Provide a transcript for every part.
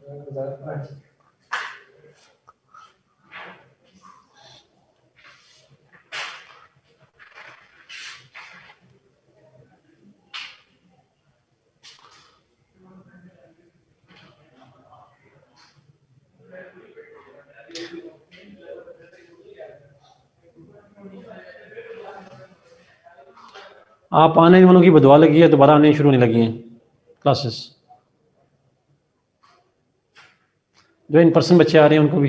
आप आने वालों की बदवा लगी है, दोबारा आने शुरू होने लगी हैं क्लासेस। जो इन पर्सन बच्चे आ रहे हैं उनको भी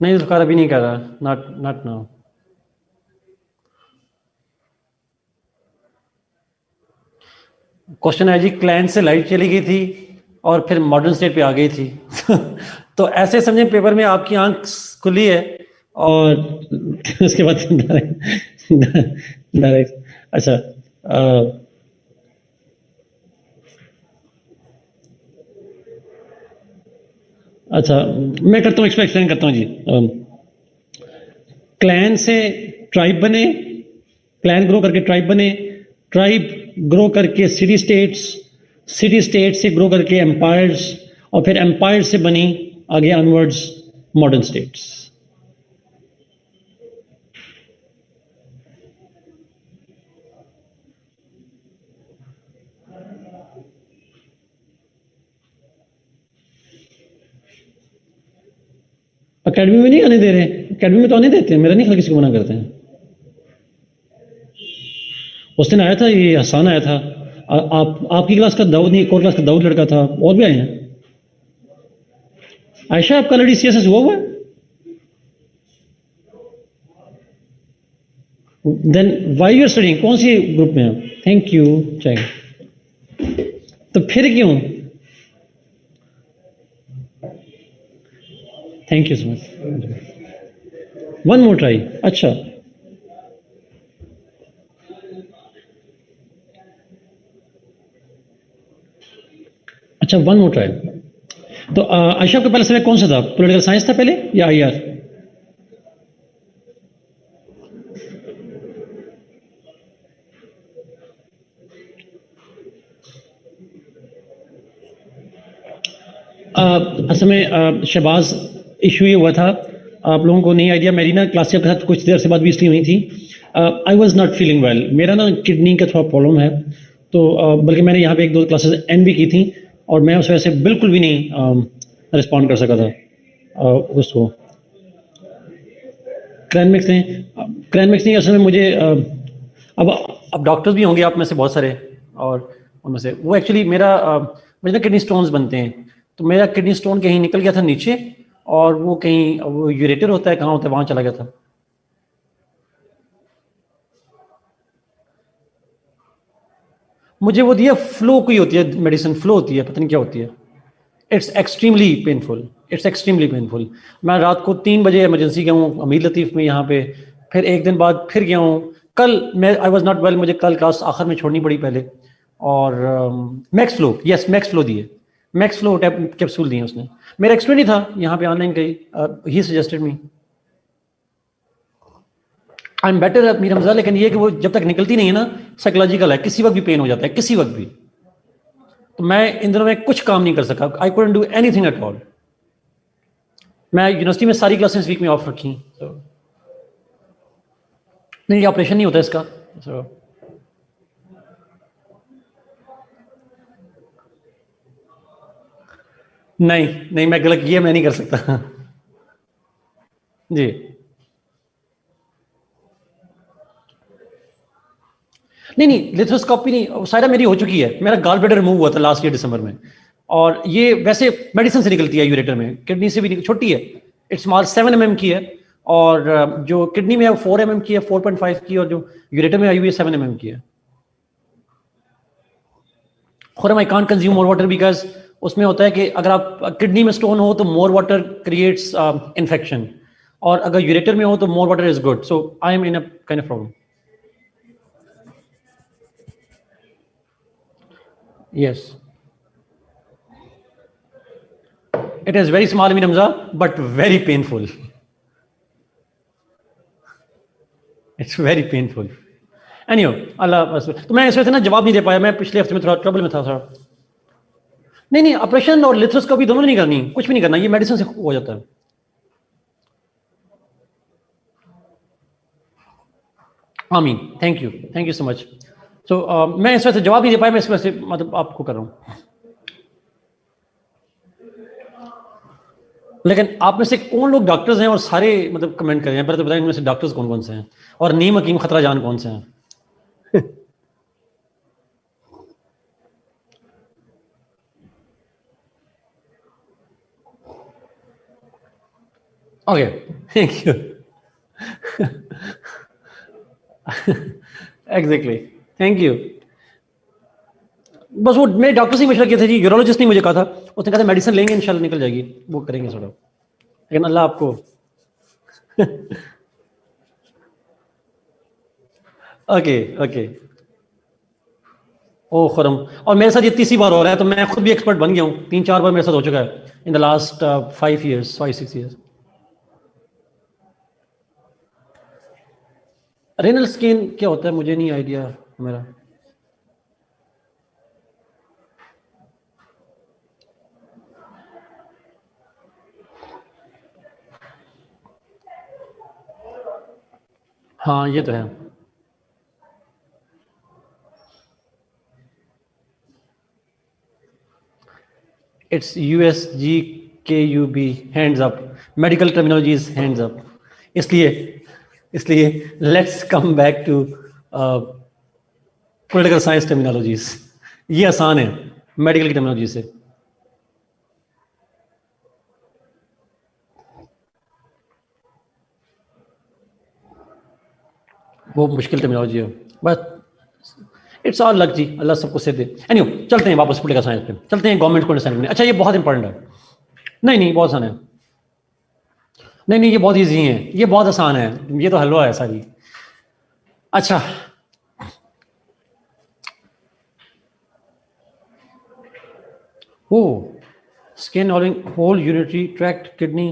नहीं, जुल्फ़िकार अभी नहीं कर रहा, नॉट नाउ। क्वेश्चन है जी, क्लैन से लाइट चली गई थी और फिर मॉडर्न स्टेट पे आ गई थी। तो ऐसे समझे पेपर में आपकी आंख खुली है और उसके बाद डायरेक्ट अच्छा अच्छा मैं करता हूँ, इसको एक्सप्लेन करता हूँ जी। क्लैन से ट्राइब बने, क्लैन ग्रो करके ट्राइब बने, ट्राइब ग्रो करके सिटी स्टेट्स, सिटी स्टेट से ग्रो करके एम्पायर्स, और फिर एम्पायर से बनी आगे ऑनवर्ड्स मॉडर्न स्टेट्स। अकेडमी में नहीं आने दे रहे, अकेडमी में तो आने देते हैं, मेरा नहीं ख्याल किसी को मना करते हैं। उस दिन आया था ये हसान आया था, आपकी क्लास का दाऊद नहीं, एक और क्लास का दाऊद लड़का था, और भी आए हैं। आयशा आपका ऑलरेडी सीएसएस हुआ है? Then why you are studying, कौन सी ग्रुप में आप? Thank you check. तो फिर क्यों? Thank you so much. One more try. अच्छा अच्छा, वन मोर ट्राई। तो आयशा का पहला सब्जेक्ट कौन सा था? पॉलिटिकल साइंस था पहले या आईआर? असल में शहबाज इशू ये हुआ था, आप लोगों को नहीं आइडिया, मेरी ना क्लास के साथ कुछ देर से बाद भी इसलिए हुई थी, I was not feeling well, मेरा ना किडनी का थोड़ा प्रॉब्लम है, तो बल्कि मैंने यहाँ पे एक दो क्लासेस एंड भी की थी और मैं उस वजह से बिल्कुल भी नहीं रिस्पॉन्ड कर सका था उसको। क्रैनमिक्स नहीं, असल में मुझे अब डॉक्टर्स भी होंगे आप में से बहुत सारे, और उनमें से वो एक्चुअली मेरा मुझे ना किडनी स्टोन्स बनते हैं, तो मेरा किडनी स्टोन कहीं निकल गया था नीचे, और वो कहीं, वो यूरेटर होता है कहाँ होता है, वहाँ चला गया था। मुझे वो दिया फ्लो कोई होती है मेडिसिन, फ्लो होती है, पता नहीं क्या होती है। It's extremely painful, it's extremely painful. मैं रात को 3 बजे इमरजेंसी गया हूँ अमीर लतीफ़ में यहाँ पे, फिर एक दिन बाद फिर गया हूँ। कल मैं आई वॉज नॉट वेल, मुझे कल क्लास आखिर में छोड़नी पड़ी पहले, और max flow, yes max flow दिए, मैक्स फ्लो कैप्सूल दिए उसने। मेरा एक्सपीरियंस नहीं था यहाँ पे ऑनलाइन कहीं, he suggested me. I am better Mir Hamza, लेकिन ये कि वो जब तक निकलती नहीं है ना, साइकोलॉजिकल है, किसी वक्त भी पेन हो जाता है, किसी वक्त भी। तो मैं इन दिनों में कुछ काम नहीं कर सका, I couldn't do anything at all. मैं यूनिवर्सिटी में सारी क्लासेस वीक में ऑफ रखी, so, नहीं ऑपरेशन नहीं होता इसका, so, नहीं मैं गलत किया, मैं नहीं कर सकता। जी नहीं लिथोस्कोपी नहीं, सारा मेरी हो चुकी है, मेरा गॉल ब्लैडर रिमूव हुआ था लास्ट ईयर दिसंबर में, और ये वैसे मेडिसिन से निकलती है यूरेटर में, किडनी से भी छोटी है, इट्स स्मॉल 7 mm की है, और जो किडनी में है 4 mm की है, 4.5 की, और जो यूरेटर में आई हुई है 7 mm की है। Khurram I can't consume more water because उसमें होता है कि अगर आप किडनी में स्टोन हो तो मोर वाटर क्रिएट्स इन्फेक्शन, और अगर यूरेटर में हो तो more water is good, so I am in a kind of problem. Yes, it is very small, Amin Hamza, but very painful. It's very painful. एनीहो अल्लाह बस। तो मैं इस वजह से ना जवाब नहीं दे पाया, मैं पिछले हफ्ते में थोड़ा ट्रबल में था थोड़ा। नहीं नहीं, ऑपरेशन और लिथोस्कोपी दोनों नहीं करनी, कुछ भी नहीं करना, ये मेडिसिन से हो जाता है। आमीन, थैंक यू सो मच। तो मैं इस वजह से जवाब नहीं दे पाया, मैं इस वजह से मतलब आपको कर रहा हूँ। लेकिन आप में से कौन लोग डॉक्टर्स हैं और सारे मतलब कमेंट करें, पहले तो बताएं इनमें से डॉक्टर्स कौन कौन से हैं और नीम हकीम खतरा जान कौन से हैं। Okay, thank you. Exactly, thank you. बस वो मेरे डॉक्टर से मशवरा किया था जी, यूरोलॉजिस्ट ने मुझे कहा था, उसने कहा था मेडिसिन लेंगे इंशाल्लाह निकल जाएगी, वो करेंगे थोड़ा, लेकिन अल्लाह आपको। Okay okay. ओ खुरम, और मेरे साथ ये तीसरी बार हो रहा है, तो मैं खुद भी एक्सपर्ट बन गया हूँ, 3-4 बार मेरे साथ हो चुका है in the last 5 6 years. Renal skin क्या होता है मुझे नहीं आइडिया मेरा। हाँ ये तो है। It's USGKUB, hands up, medical terminology is hands up. इसलिए इसलिए let's come back to political science terminologies, ये आसान है मेडिकल की टर्मिनोलॉजी से। वो मुश्किल टर्मिनोलॉजी है, बट इट्स ऑल लक जी, अल्लाह सबको से दे। एनीवे चलते हैं वापस पॉलिटिकल साइंस पे, चलते हैं गवर्नमेंट को अंडरस्टैंड करने। अच्छा ये बहुत इंपॉर्टेंट है। नहीं नहीं बहुत आसान है, नहीं नहीं ये बहुत ईजी है, ये बहुत आसान है, ये तो हलवा है सारी। अच्छा ओ, scan whole urinary tract kidney,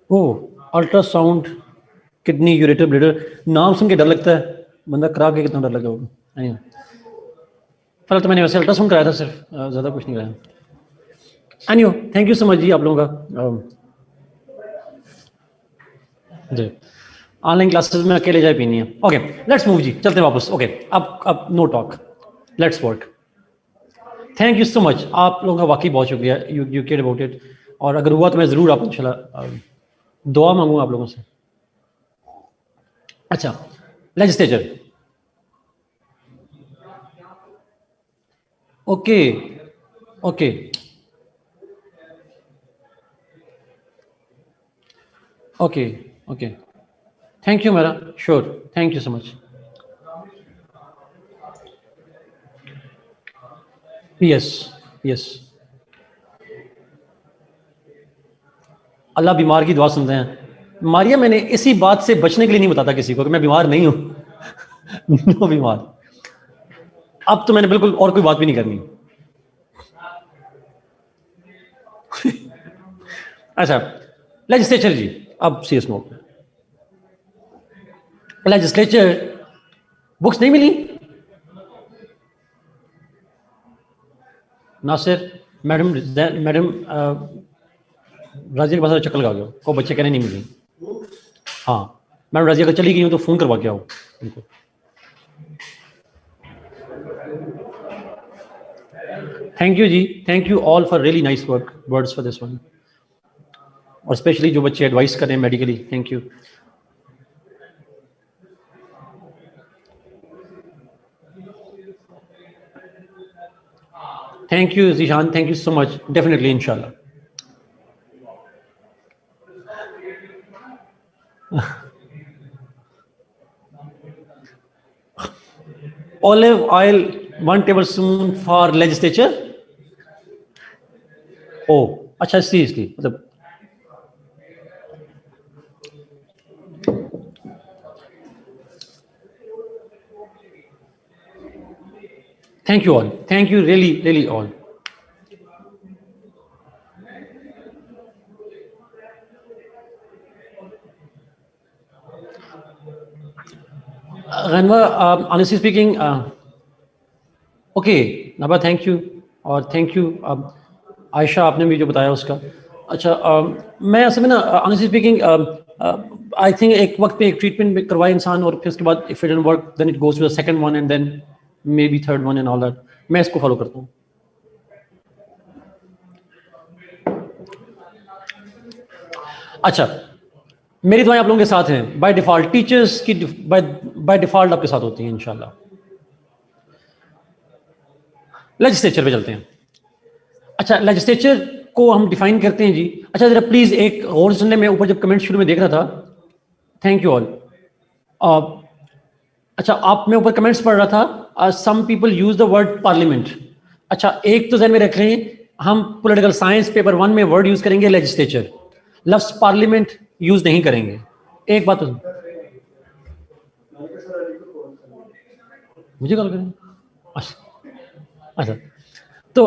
ओ अल्ट्रासाउंड किडनी यूरेटर ब्लीडर, नाम सुन के डर लगता है, बंदा करा के कितना डर लगा होगा। नहीं फिलहाल तो मैंने वैसे अल्ट्रासाउंड कराया था सिर्फ, ज़्यादा कुछ नहीं कराया। Anyway thank you so much जी आप लोगों का। जी ऑनलाइन क्लासेस में अकेले जाए पीनी है। ओके लेट्स मूव जी, चलते हैं वापस। ओके अब no talk, let's work. Thank you so much, आप लोगों का वाकई बहुत शुक्रिया, यू केयर अबाउट इट। और अगर हुआ तो मैं ज़रूर आप इंशाल्लाह दुआ मांगूंगा आप लोगों से। अच्छा legislature, okay okay okay okay, thank you मेरा, sure, thank you so much. Yes yes, Allah बीमार की दुआ सुनते हैं। मारिया मैंने इसी बात से बचने के लिए नहीं बताता किसी को कि मैं बीमार नहीं हूं। नो बीमार। अब तो मैंने बिल्कुल और कोई बात भी नहीं करनी। अच्छा लेजिस्लेचर जी, अब सीरियस नोट, लेजिस्लेचर बुक्स नहीं मिली नासिर, मैडम मैडम राजिया के पास चक्कर लगा गया को बच्चे कहने नहीं मिली। हाँ मैडम राजिया अगर चली गई हूँ तो फ़ोन करवा के आओ उनको। थैंक यू जी, thank you all for really nice words for this one, और स्पेशली जो बच्चे एडवाइस कर रहे हैं medically, thank you. Thank you Zeeshan, thank you so much, definitely इंशाल्लाह। Olive oil 1 tablespoon for legislature. ओ अच्छा सीरियसली मतलब, thank you all, thank you really really all. गनवा, honestly speaking, okay Naba, thank you, और thank you Ayesha, आपने भी जो बताया उसका। अच्छा, मैं असल में ना ऑनेस्टली स्पीकिंग आई थिंक एक वक्त पे एक ट्रीटमेंट करवाए इंसान, और फिर उसके बाद if it don't work then it goes to the second one and then maybe third one and all that. मैं इसको फॉलो करता हूँ। अच्छा, मेरी दुआएं आप लोगों के साथ हैं बाय डिफॉल्ट, टीचर्स की बाय डिफॉल्ट आपके साथ होती हैं इंशाल्लाह। लेजिस्लेचर पे चलते हैं। अच्छा, लेजिस्लेचर को हम डिफाइन करते हैं जी। अच्छा, जरा प्लीज एक गौर से सुनने में, ऊपर जब कमेंट शुरू में देख रहा था, थैंक यू ऑल। अच्छा, आप मैं ऊपर कमेंट्स पढ़ रहा था, some people use the word parliament. अच्छा, एक तो ध्यान में रख लें, हम पॉलिटिकल साइंस पेपर 1 में वर्ड यूज करेंगे लेजिस्लेचर, लफ्ज पार्लियामेंट यूज नहीं करेंगे। एक बात तो मुझे कॉल करें। अच्छा, तो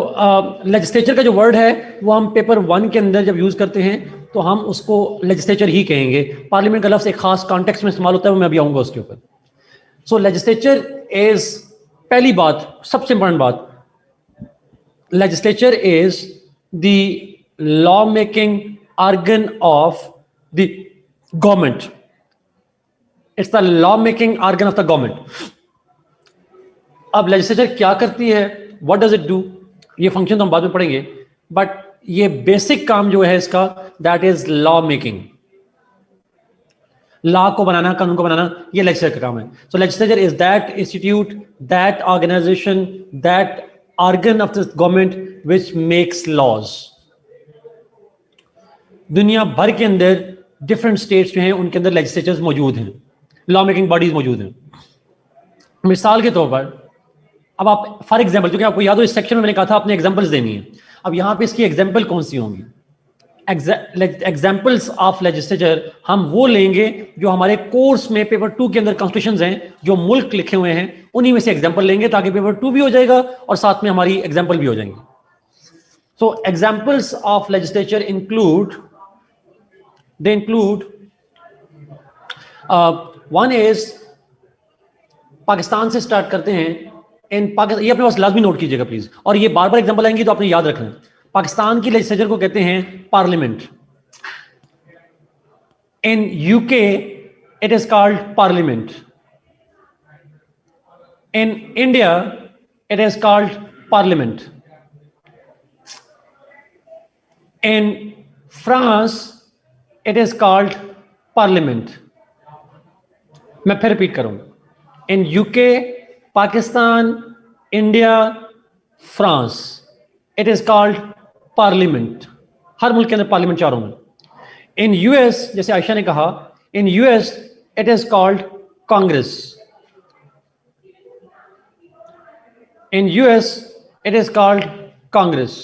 लेजिस्लेचर का जो वर्ड है वो हम पेपर 1 के अंदर जब यूज करते हैं तो हम उसको लेजिस्लेचर ही कहेंगे। पार्लियामेंट का लफ्ज एक खास कॉन्टेक्स्ट में इस्तेमाल होता है, वो मैं अभी आऊंगा उसके ऊपर। सो लेजिस्लेचर इज, पहली बात, सबसे इंपॉर्टेंट बात, legislature is the law making organ of the government. It's the law making organ of the government. अब legislature क्या करती है, what does it do, ये फंक्शन तो हम बाद में पढ़ेंगे, बट ये बेसिक काम जो है इसका, that is law making. Law को बनाना, कानून को बनाना, ये लेजिस्लेचर का काम है। So legislature is that institute, that organization, that organ of the government which makes laws. दुनिया भर के अंदर डिफरेंट स्टेट्स जो हैं उनके अंदर लेजिस्लेचर्स मौजूद हैं, लॉ मेकिंग बॉडीज मौजूद हैं। मिसाल के तौर पर, अब आप फॉर एग्जाम्पल, क्योंकि आपको याद हो इस सेक्शन में मैंने कहा था आपने एग्जाम्पल्स देनी है, अब यहां पे इसकी एग्जाम्पल कौन सी होंगी? एग्जाम्पल्स ऑफ लेजिस्लेचर हम वो लेंगे जो हमारे कोर्स में पेपर 2 के अंदर कॉन्स्टिट्यूशंस हैं, जो मुल्क लिखे हुए हैं, उन्हीं में से एग्जाम्पल लेंगे, ताकि पेपर 2 भी हो जाएगा और साथ में हमारी एग्जाम्पल भी हो जाएंगे। सो examples of legislature include, they include, one is, Pakistan से स्टार्ट करते हैं। इन पाकिस्तान, ये अपने पास लाजमी नोट कीजिएगा प्लीज, और ये बार बार एग्जाम्पल आएंगी तो आपने याद रखना है। पाकिस्तान की लेजिस्लेचर को कहते हैं parliament. In UK it is called parliament. In India it is called parliament. In France it is called parliament. मैं फिर रिपीट करूंगा, in UK, Pakistan, India, France, it is called parliament. हर मुल्क के अंदर पार्लियामेंट चारों में। इन यूएस, जैसे आयशा ने कहा, in US it is called Congress. In US it is called Congress.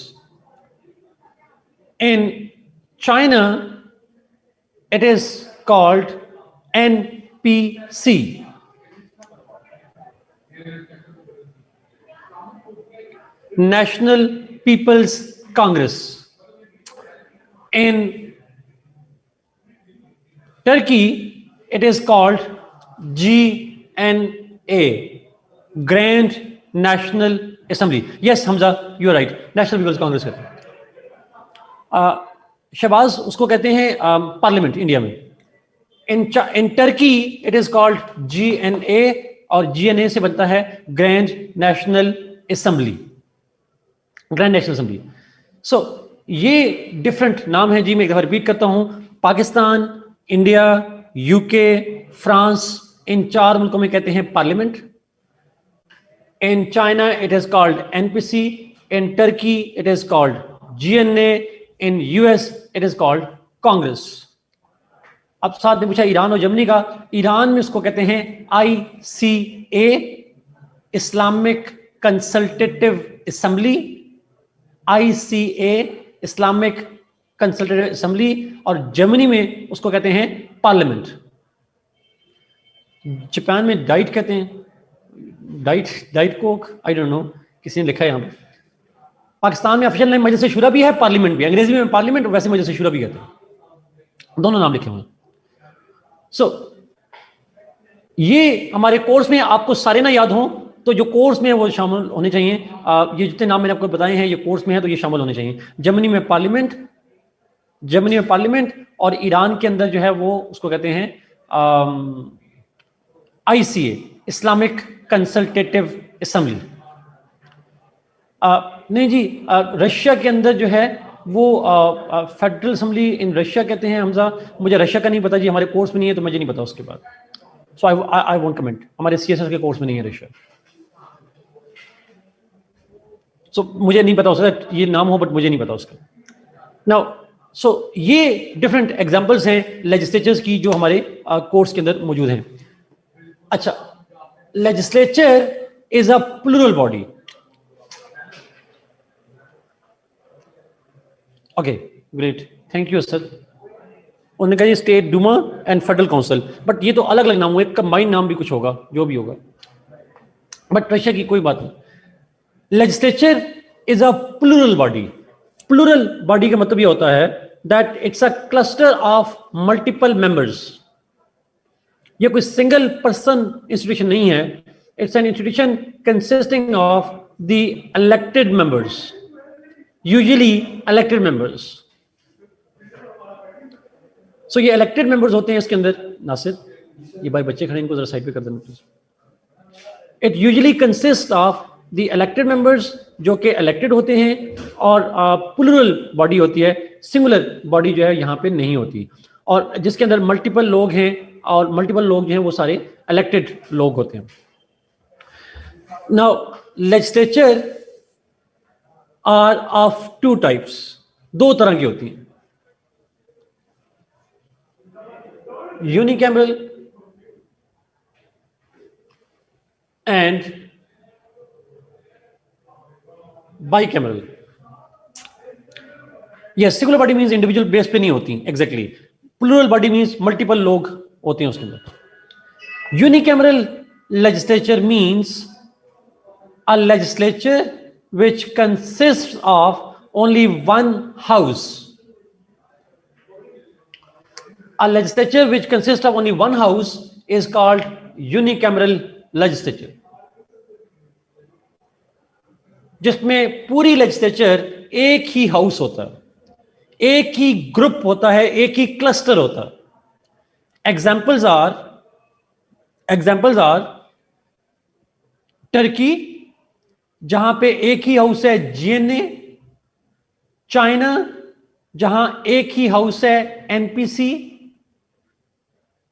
In China it is called NPC. National People's Congress. In Turkey, it is called GNA, Grand National Assembly. Yes, Hamza, you are right. National People's Congress कहते हैं। शहबाज उसको कहते हैं parliament India में। In Turkey it is called GNA, और GNA से बनता है grand national assembly, grand national assembly. So ये डिफरेंट नाम है जी। मैं एक दफा रिपीट करता हूं, पाकिस्तान, इंडिया, यूके, फ्रांस, इन 4 मुल्कों में कहते हैं parliament. In China it is called NPC. In Turkey it is called GNA। In US it is called Congress. अब साथ में पूछा ईरान और जर्मनी का। ईरान में उसको कहते हैं ICA, Islamic consultative assembly, ICA, Islamic consultative assembly. और जर्मनी में उसको कहते हैं पार्लियामेंट। जापान में डाइट कहते हैं, diet Coke, I don't know, किसी ने लिखा है यहां पे। पाकिस्तान में ऑफिशियल नेम मजलिस शुरा भी है, पार्लियामेंट भी, अंग्रेजी में पार्लियामेंट, वैसे मजलिस शुरा भी कहते हैं, दोनों नाम लिखे हुए हैं। सो ये हमारे कोर्स में आपको सारे ना याद हों तो जो कोर्स में है वो शामिल होने चाहिए। ये जितने नाम मैंने आपको बताए हैं ये कोर्स में है तो ये शामिल होने चाहिए। जर्मनी में पार्लियामेंट और ईरान के अंदर जो है वो उसको कहते हैं ICA, इस्लामिक कंसल्टेटिव असेंबली। नहीं जी, रशिया के अंदर जो है वो फेडरल असेंबली इन रशिया कहते हैं। हमजा, मुझे रशिया का नहीं पता जी, हमारे कोर्स में नहीं है तो मुझे नहीं पता उसके बाद। सो आई वोंट कमेंट, हमारे CSS के कोर्स में नहीं है रशिया। सो मुझे नहीं पता उसका, ये नाम हो बट मुझे नहीं पता उसका। नाउ सो ये डिफरेंट एग्जांपल्स हैं लेजिस्लेचर्स की जो हमारे कोर्स के अंदर मौजूद हैं। अच्छा, legislature is a plural body. Okay, great, thank you sir. उन्होंने कहा ये State Duma and Federal Council, but ये तो अलग अलग नाम हुए, कंबाइंड नाम भी कुछ होगा, जो भी होगा, बट रशिया की कोई बात नहीं। Legislature is a plural body. Plural body का मतलब ये होता है that it's a cluster of multiple members. ये कोई सिंगल पर्सन इंस्टीट्यूशन नहीं है, it's an institution consisting of the elected members, usually elected members. So ये इलेक्टेड मेंबर्स होते हैं इसके अंदर। नासिर, ये भाई बच्चे खड़े, इनको जरा साइड पे कर देना please. It usually consist of the elected members, जो कि इलेक्टेड होते हैं, और प्लूरल बॉडी होती है, सिंगुलर बॉडी जो है यहाँ पे नहीं होती, और जिसके अंदर मल्टीपल लोग हैं, और मल्टीपल लोग जो हैं वो सारे इलेक्टेड लोग होते हैं। Now legislature are of two types, दो तरह की होती हैं, यूनिकैमरल एंड बाइकैमरल। ये singular body means individual base पे नहीं होती exactly, plural body means multiple लोग होते हैं उसके अंदर। Unicameral legislature means a legislature which consists of only one house. A legislature which consists of only one house is called unicameral legislature, जिसमें पूरी लेजिस्लेचर एक ही हाउस होता है, एक ही ग्रुप होता है, एक ही क्लस्टर होता है। एग्जाम्पल्स आर टर्की, जहां पे एक ही हाउस है GNA, चाइना जहां एक ही हाउस है NPC,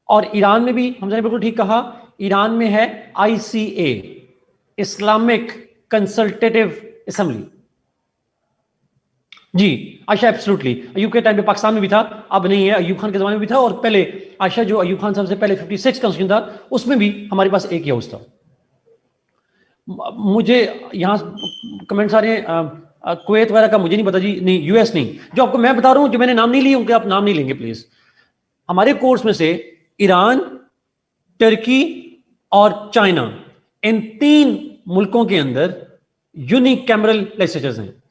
और ईरान में भी हमने बिल्कुल ठीक कहा, ईरान में है ICA, इस्लामिक कंसल्टेटिव असेंबली। जी आयशा, एब्सोल्युटली, अयूब के टाइम पे पाकिस्तान में भी था, अब नहीं है, अयूब खान के जमाने में भी था, और पहले आयशा जो अयूब खान साहब से पहले 56 कॉन्स्टिट्यूशन था उसमें भी हमारे पास एक ही हाउस था। मुझे यहाँ कमेंट्स आ रहे हैं कुवैत वगैरह का, मुझे नहीं पता जी, नहीं US नहीं, जो आपको मैं बता रहा हूँ, जो मैंने नाम नहीं लिए उनके आप नाम नहीं लेंगे प्लीज। हमारे कोर्स में से ईरान, टर्की और चाइना, इन 3 मुल्कों के अंदर यूनिकैमरल लेजिस्लेचर्स हैं,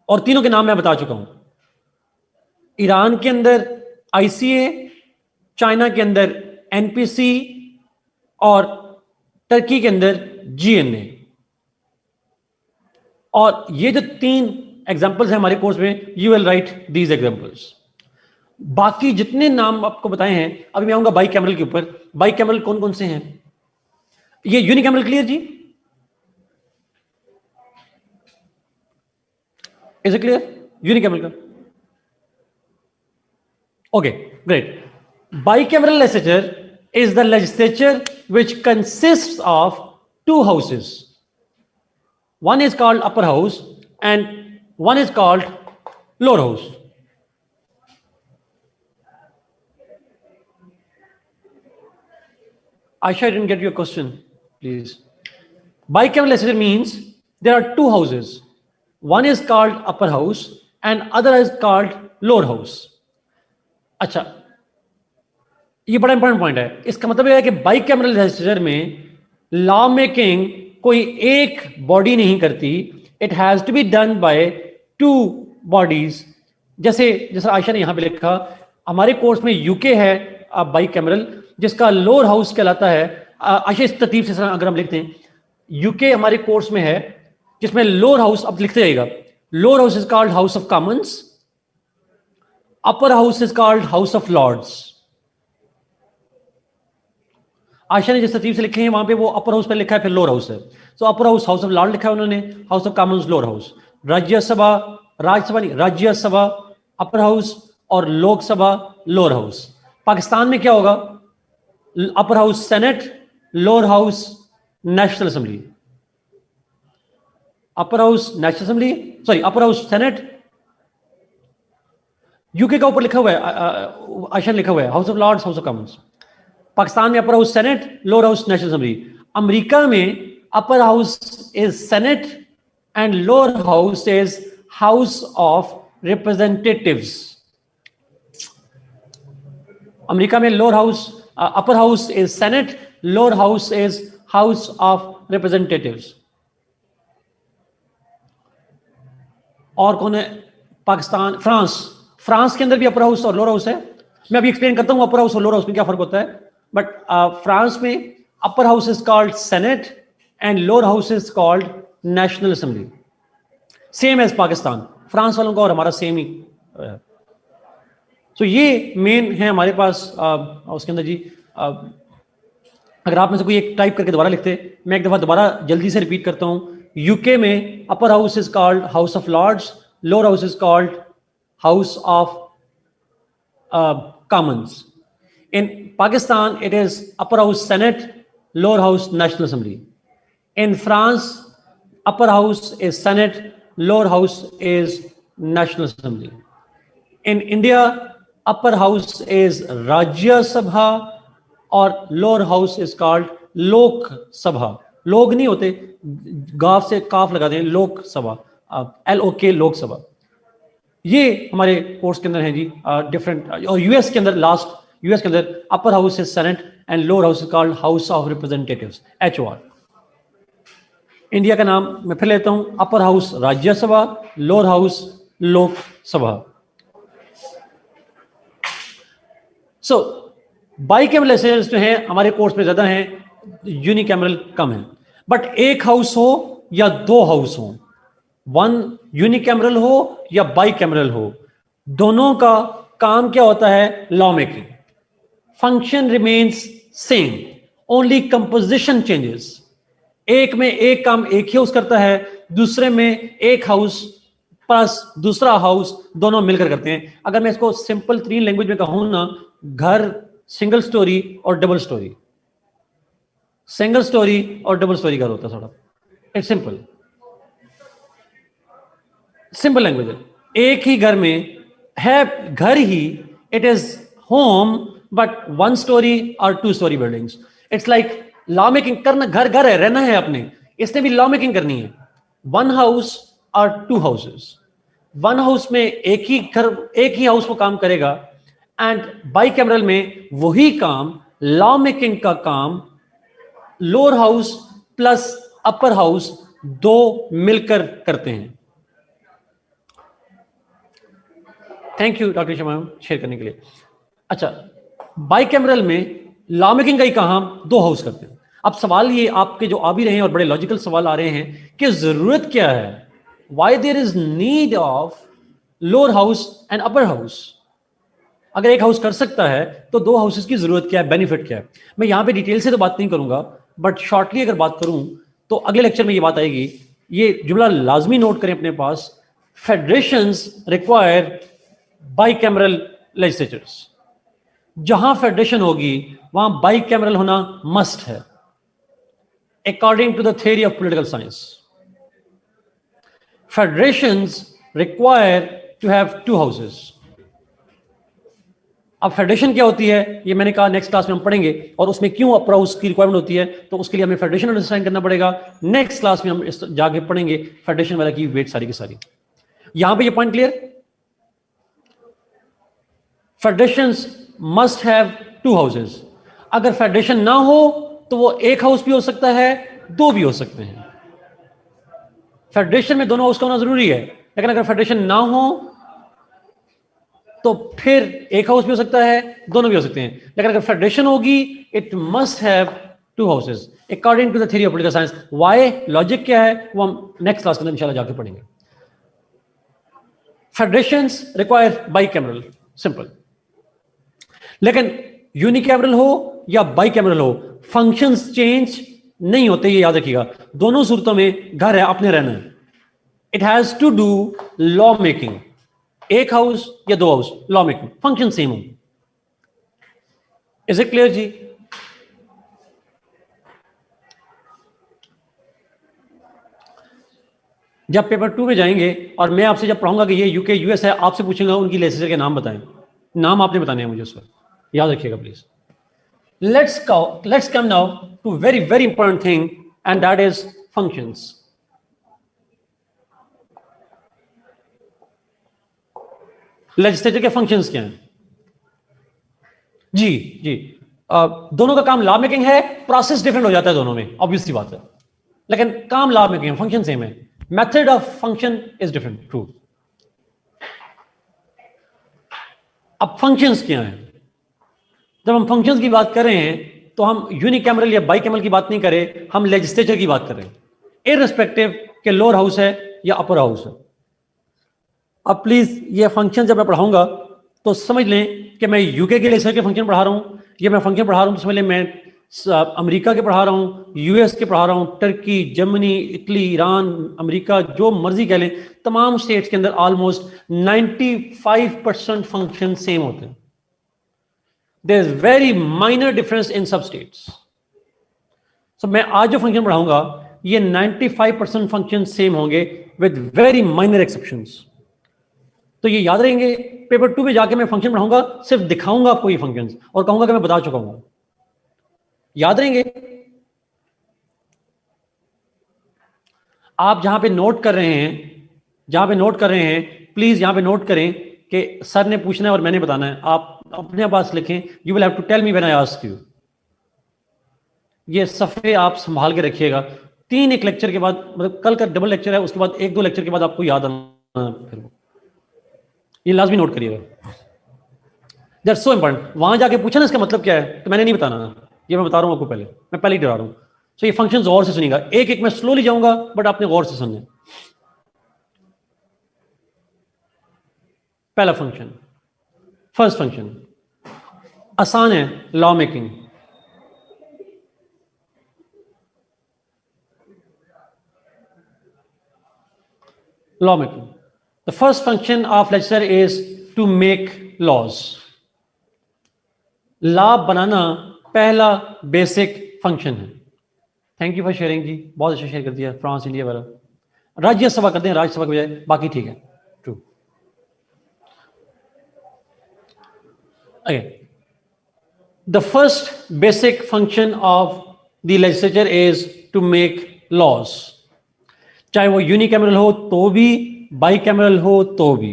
और तीनों के नाम मैं बता चुका हूं। ईरान के अंदर ICA, चाइना के अंदर NPC और टर्की के अंदर GNA। और ये जो 3 एग्जांपल्स हैं हमारे कोर्स में, you will write these examples. बाकी जितने नाम आपको बताए हैं, अभी मैं आऊंगा बाइकैमरल के ऊपर। बाइकैमरल कौन कौन से हैं? ये यूनिकैमरल क्लियर जी? इज इट क्लियर यूनिकैमरल का? Okay, great. Bicameral legislature is the legislature which consists of 2 houses. One is called upper house and one is called lower house. Aisha, I didn't get your question, please. Bicameral legislature means there are 2 houses. One is called upper house and other is called lower house. अच्छा, ये बड़ा important point है। इसका मतलब यह है कि bicameral legislature में लॉ मेकिंग कोई एक बॉडी नहीं करती, it has to be done by 2 bodies. जैसे आयशा ने यहां पे लिखा, हमारे कोर्स में यूके है बाइकैमरल, जिसका लोअर हाउस कहलाता है आशा इस तरतीब से अगर हम लिखते हैं, यूके हमारे कोर्स में है जिसमें लोअर हाउस, अब लिखते जाइएगा, lower house is called house of commons, upper house is called house of lords. Asha ने जिस तरतीब से लिखे हैं वहां पे वो अपर हाउस पे लिखा है, फिर लोअर हाउस है। So upper house house of lord लिखा है उन्होंने, house of commons lower house. Rajya Sabha, Rajya Sabha नहीं, राज्यसभा अपर हाउस और लोकसभा लोअर हाउस। पाकिस्तान में क्या होगा? Upper house senate, lower house national assembly. Upper house national assembly, sorry upper house senate, UK का ऊपर लिखा हुआ है, आशा लिखा हुआ है house of lords, house of commons. Pakistan में upper house senate, lower house national assembly. America में upper house is senate and lower house is house of representatives. America में lower house, upper house is senate, lower house is house of representatives. और कौन है? Pakistan, France, France के अंदर भी upper house और lower house है। मैं अभी एक्सप्लेन करता हूं अपर हाउस और लोअर हाउस में क्या फर्क होता है। बट फ्रांस में upper house is called Senate and lower house is called National Assembly, same as Pakistan. France वालों का और हमारा सेम ही। तो ये मेन है हमारे पास उसके अंदर जी। अगर आप में से कोई एक टाइप करके दोबारा लिखते, मैं एक दफा दोबारा जल्दी से रिपीट करता हूं। यूके में upper house is called house of Lords, lower house is called house of Commons. In Pakistan, it is upper house Senate, lower house National Assembly. In France, upper house is Senate, lower house is National Assembly. In India, upper house is Rajya Sabha और lower house is called Lok Sabha. लोग नहीं होते, गाफ से काफ लगा दें, लोक सभा, LOK, लोक सभा। ये हमारे कोर्स के अंदर है जी डिफरेंट। और यूएस के अंदर लास्ट, यूएस के अंदर upper house is senate and lower house is called house of representatives, HOR। India का नाम मैं फिर लेता हूं, upper house Rajya Sabha, lower house Lok Sabha. So bicameral legislatures जो है हमारे कोर्स में ज्यादा हैं, यूनिकैमरल कम है। बट एक हाउस हो या दो हाउस हो, वन यूनिकैमरल हो या बाइकैमरल हो, दोनों का काम क्या होता है? Law making. Function remains same, only composition changes. एक में एक काम एक ही हाउस करता है, दूसरे में एक हाउस प्लस दूसरा हाउस दोनों मिलकर करते हैं। अगर मैं इसको सिंपल तरीन लैंग्वेज में कहूं ना, घर सिंगल स्टोरी और डबल स्टोरी, सिंगल स्टोरी और डबल स्टोरी घर होता है थोड़ा। इट्स सिंपल, सिंपल लैंग्वेज है। एक ही घर में है, घर ही, it is home but one story और two story buildings. It's like law making करना, घर घर है, रहना है अपने, इसने भी लॉ मेकिंग करनी है। वन हाउस और टू हाउसेस, वन हाउस में एक ही घर, एक ही हाउस वो काम करेगा, एंड बाइकैमरल में वही काम, लॉ मेकिंग का काम lower house plus upper house दो मिलकर करते हैं। Thank you doctor Sharma share करने के लिए। अच्छा, बाइकैमरल में लॉ मेकिंग का ही काम दो हाउस करते हैं। अब सवाल ये आपके जो आ भी रहे हैं और बड़े लॉजिकल सवाल आ रहे हैं कि जरूरत क्या है, why there is need of lower house and upper house. अगर एक हाउस कर सकता है तो दो हाउसेस की जरूरत क्या है, बेनिफिट क्या है। मैं यहां पे डिटेल से तो बात नहीं करूंगा, बट शॉर्टली अगर बात करूं तो अगले लेक्चर में ये बात आएगी। ये जुमला लाजमी नोट करें अपने पास, फेडरेशंस रिक्वायर बाइकैमरल लेजिस्लेचर्स। जहां फेडरेशन होगी वहां बाइकैमरल होना मस्ट है, according to the theory of political science. Federations require to have two houses. अब फेडरेशन क्या होती है ये मैंने कहा नेक्स्ट क्लास में हम पढ़ेंगे, और उसमें क्यों अपर हाउस की रिक्वायरमेंट होती है, तो उसके लिए हमें फेडरेशन अंडरस्टैंड करना पड़ेगा। नेक्स्ट क्लास में हम जाके पढ़ेंगे फेडरेशन वाला की वेट सारी की सारी। यहां पे ये point clear, federations must have two houses. अगर फेडरेशन ना हो तो वो एक हाउस भी हो सकता है, दो भी हो सकते हैं। फेडरेशन में दोनों हाउस का होना जरूरी है, लेकिन अगर फेडरेशन ना हो तो फिर एक हाउस भी हो सकता है, दोनों भी हो सकते हैं। लेकिन अगर फेडरेशन होगी, it must have 2 houses according to the theory of political science. Why, logic क्या है, वो हम नेक्स्ट क्लास के अंदर इंशाल्लाह जाके पढ़ेंगे। Federations require bicameral, simple. लेकिन यूनिकैमरल हो या बाइकैमरल हो, फंक्शंस चेंज नहीं होते, ये याद रखिएगा। दोनों सूरतों में घर है, आपने रहना है। It has to do law making, एक हाउस या 2 house, law making, function same हो। इज इट क्लियर जी? जब पेपर 2 में जाएंगे और मैं आपसे जब पढ़ाऊंगा कि ये यूके यूएस है, आपसे पूछूंगा उनकी लेजिस्लेचर के नाम बताएं, नाम आपने बताने हैं मुझे, उस पर याद रखिएगा please. Let's come now to very important thing, and that is functions. Legislature के फंक्शंस क्या हैं? जी दोनों का काम लॉ मेकिंग है, प्रोसेस डिफरेंट हो जाता है दोनों में, ऑब्वियसली बात है, लेकिन काम लॉ मेकिंग है, फंक्शन सेम है, method of function is different, true. अब फंक्शंस क्या हैं? जब हम फंक्शंस की बात कर रहे हैं तो हम यूनिकैमरल या बाइकैमरल की बात नहीं करें, हम लेजिस्लेचर की बात कर रहे हैं, इररिस्पेक्टिव के लोअर हाउस है या अपर हाउस है। अब प्लीज ये फंक्शन जब मैं पढ़ाऊंगा तो समझ लें कि मैं यूके के लेजिस्लेचर के फंक्शन पढ़ा रहा हूं, या मैं फंक्शन पढ़ा रहा हूं तो समझ लें मैं अमेरिका के पढ़ा रहा हूं, यूएस के पढ़ा रहा हूं, Turkey, Germany, Italy, Iran, America, जो मर्जी कह लें, तमाम स्टेट्स के अंदर ऑलमोस्ट 95% फंक्शन सेम होते हैं। There is very minor difference in सब स्टेट्स। सो मैं आज जो फंक्शन पढ़ाऊंगा ये 95% फंक्शन सेम होंगे विद वेरी माइनर एक्सेप्शंस। तो ये याद रहेंगे, पेपर 2 में जाके मैं फंक्शन पढ़ाऊंगा, सिर्फ दिखाऊंगा आपको ये फंक्शंस और कहूंगा कि मैं बता चुका हूं, याद रहेंगे। आप जहां पे नोट कर रहे हैं, प्लीज यहां पे नोट करें कि सर ने पूछना है और मैंने बताना है, आप अपने पास लिखें। You will have to tell me when I ask you. ये सफ़े आप संभाल के रखिएगा। 3 एक लेक्चर के बाद, मतलब कल का डबल लेक्चर है, उसके बाद 1-2 लेक्चर के बाद आपको याद आना, फिर ये लाजमी नोट करिएगा, दैट्स सो इंपॉर्टेंट। वहां जाके पूछा ना इसका मतलब क्या है, तो मैंने नहीं बताना, ये मैं बता रहा हूं आपको पहले, मैं पहले ही डरा रहा हूं। सो ये फंक्शंस गौर से सुनिएगा, एक एक मैं स्लोली जाऊंगा, बट आपने गौर से सुनना है। पहला फंक्शन, फर्स्ट फंक्शन आसान है, law making. Law making, the first function of legislature is to make laws. Law बनाना पहला बेसिक फंक्शन है। थैंक यू फॉर शेयरिंग जी, बहुत अच्छा शेयर कर दिया, फ्रांस इंडिया वाला। राज्यसभा कर दें, राज्यसभा के बजाय, बाकी ठीक है, true. Okay. The first basic function of the legislature is to make laws. चाहे वो यूनिकैमरल हो तो भी, बाइकैमरल हो तो भी।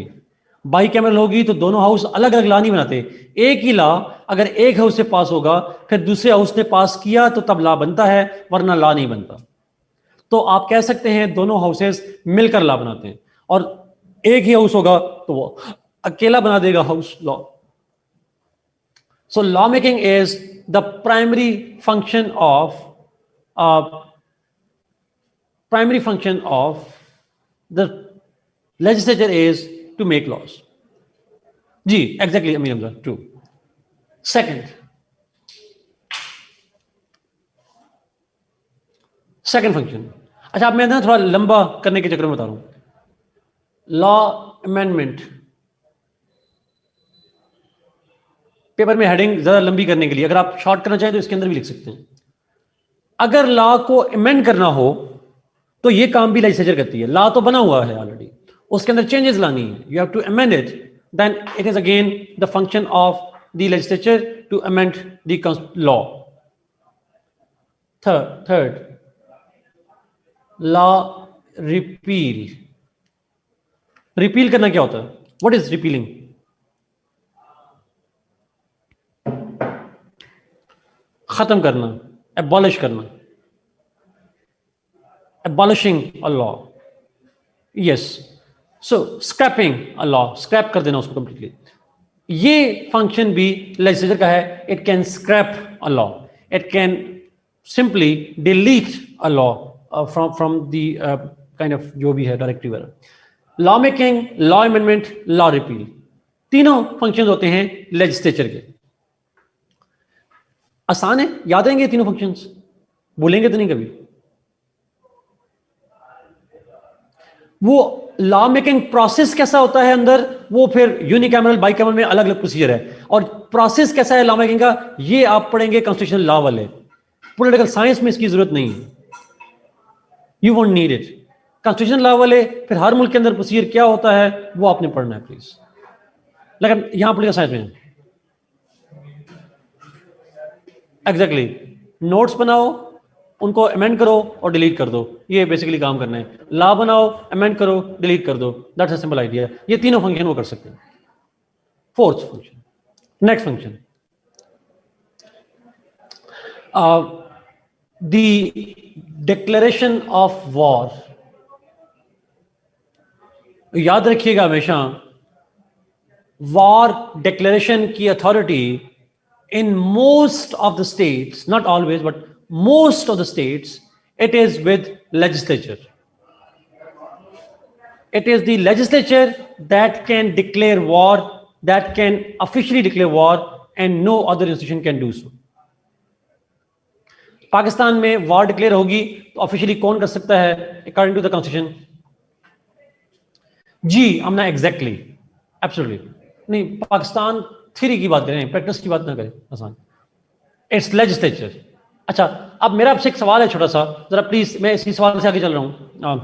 बाइकैमरल होगी तो दोनों हाउस अलग अलग लॉ नहीं बनाते, एक ही लॉ अगर एक हाउस से पास होगा, फिर दूसरे हाउस ने पास किया तो तब लॉ बनता है, वरना लॉ नहीं बनता। तो आप कह सकते हैं दोनों हाउसेस मिलकर लॉ बनाते हैं, और एक ही हाउस होगा तो वो अकेला बना देगा house law. So lawmaking is the primary function of the legislature is to make laws. जी, exactly, Amir Hamza, true. Second function. अच्छा, अब मैं ना थोड़ा लंबा करने के चक्कर में बता रहा हूं। लॉ अमेंडमेंट, पेपर में हेडिंग ज्यादा लंबी करने के लिए, अगर आप शॉर्ट करना चाहें तो इसके अंदर भी लिख सकते हैं। अगर लॉ को अमेंड करना हो तो ये काम भी लेजिस्लेचर करती है। लॉ तो बना हुआ है ऑलरेडी, उसके अंदर चेंजेस लानी है, you have to amend it, then it is again the function of the legislature to amend the law. Third law repeal. Repeal करना क्या होता है? What is repealing? खत्म करना, एबॉलिश करना, abolishing a law, yes. So scrapping a law, scrap कर देना उसको कंप्लीटली। ये फंक्शन भी लेजिस्लेचर का है, it can scrap a law, it can simply delete a law from the kind of जो भी है डायरेक्टिव वगैरह. Law making, law amendment, law repeal, तीनों फंक्शन होते हैं लेजिस्लेचर के. आसान है, याद रहेंगे तीनों फंक्शंस, बोलेंगे तो नहीं कभी. वो लॉ मेकिंग प्रोसेस कैसा होता है अंदर, वो फिर यूनिकैमरल बाइकैमरल में अलग अलग प्रोसीजर है. और प्रोसेस कैसा है लॉ मेकिंग का, ये आप पढ़ेंगे कॉन्स्टिट्यूशनल लॉ वाले. पॉलिटिकल साइंस में इसकी जरूरत नहीं है, you won't need it. Constitutional law वाले फिर हर मुल्क के अंदर प्रोसीजर क्या होता है वो आपने पढ़ना है प्लीज. लेकिन यहां पॉलिटिकल साइंस में एग्जैक्टली नोट्स बनाओ, उनको अमेंड करो और डिलीट कर दो, ये बेसिकली काम करना है. लॉ बनाओ, अमेंड करो, डिलीट कर दो, दैट्स अ सिंपल आइडिया. ये तीनों फंक्शन वो कर सकते हैं. Fourth function, next function, the declaration of war. याद रखिएगा हमेशा, वॉर डिक्लेरेशन की authority in most of the states, not always, but most of the states, it is with legislature. It is the legislature that can declare war, that can officially declare war, and no other institution can do so. Pakistan में war declare होगी तो officially कौन कर सकता है according to the constitution? जी, हमने exactly absolutely नहीं, Pakistan theory की बात करें, प्रैक्टिस की बात ना करें. आसान, इट्स लेजिस्लेचर. अच्छा, अब मेरा आपसे एक सवाल है छोटा सा, जरा प्लीज, मैं इसी सवाल से आगे चल रहा हूं.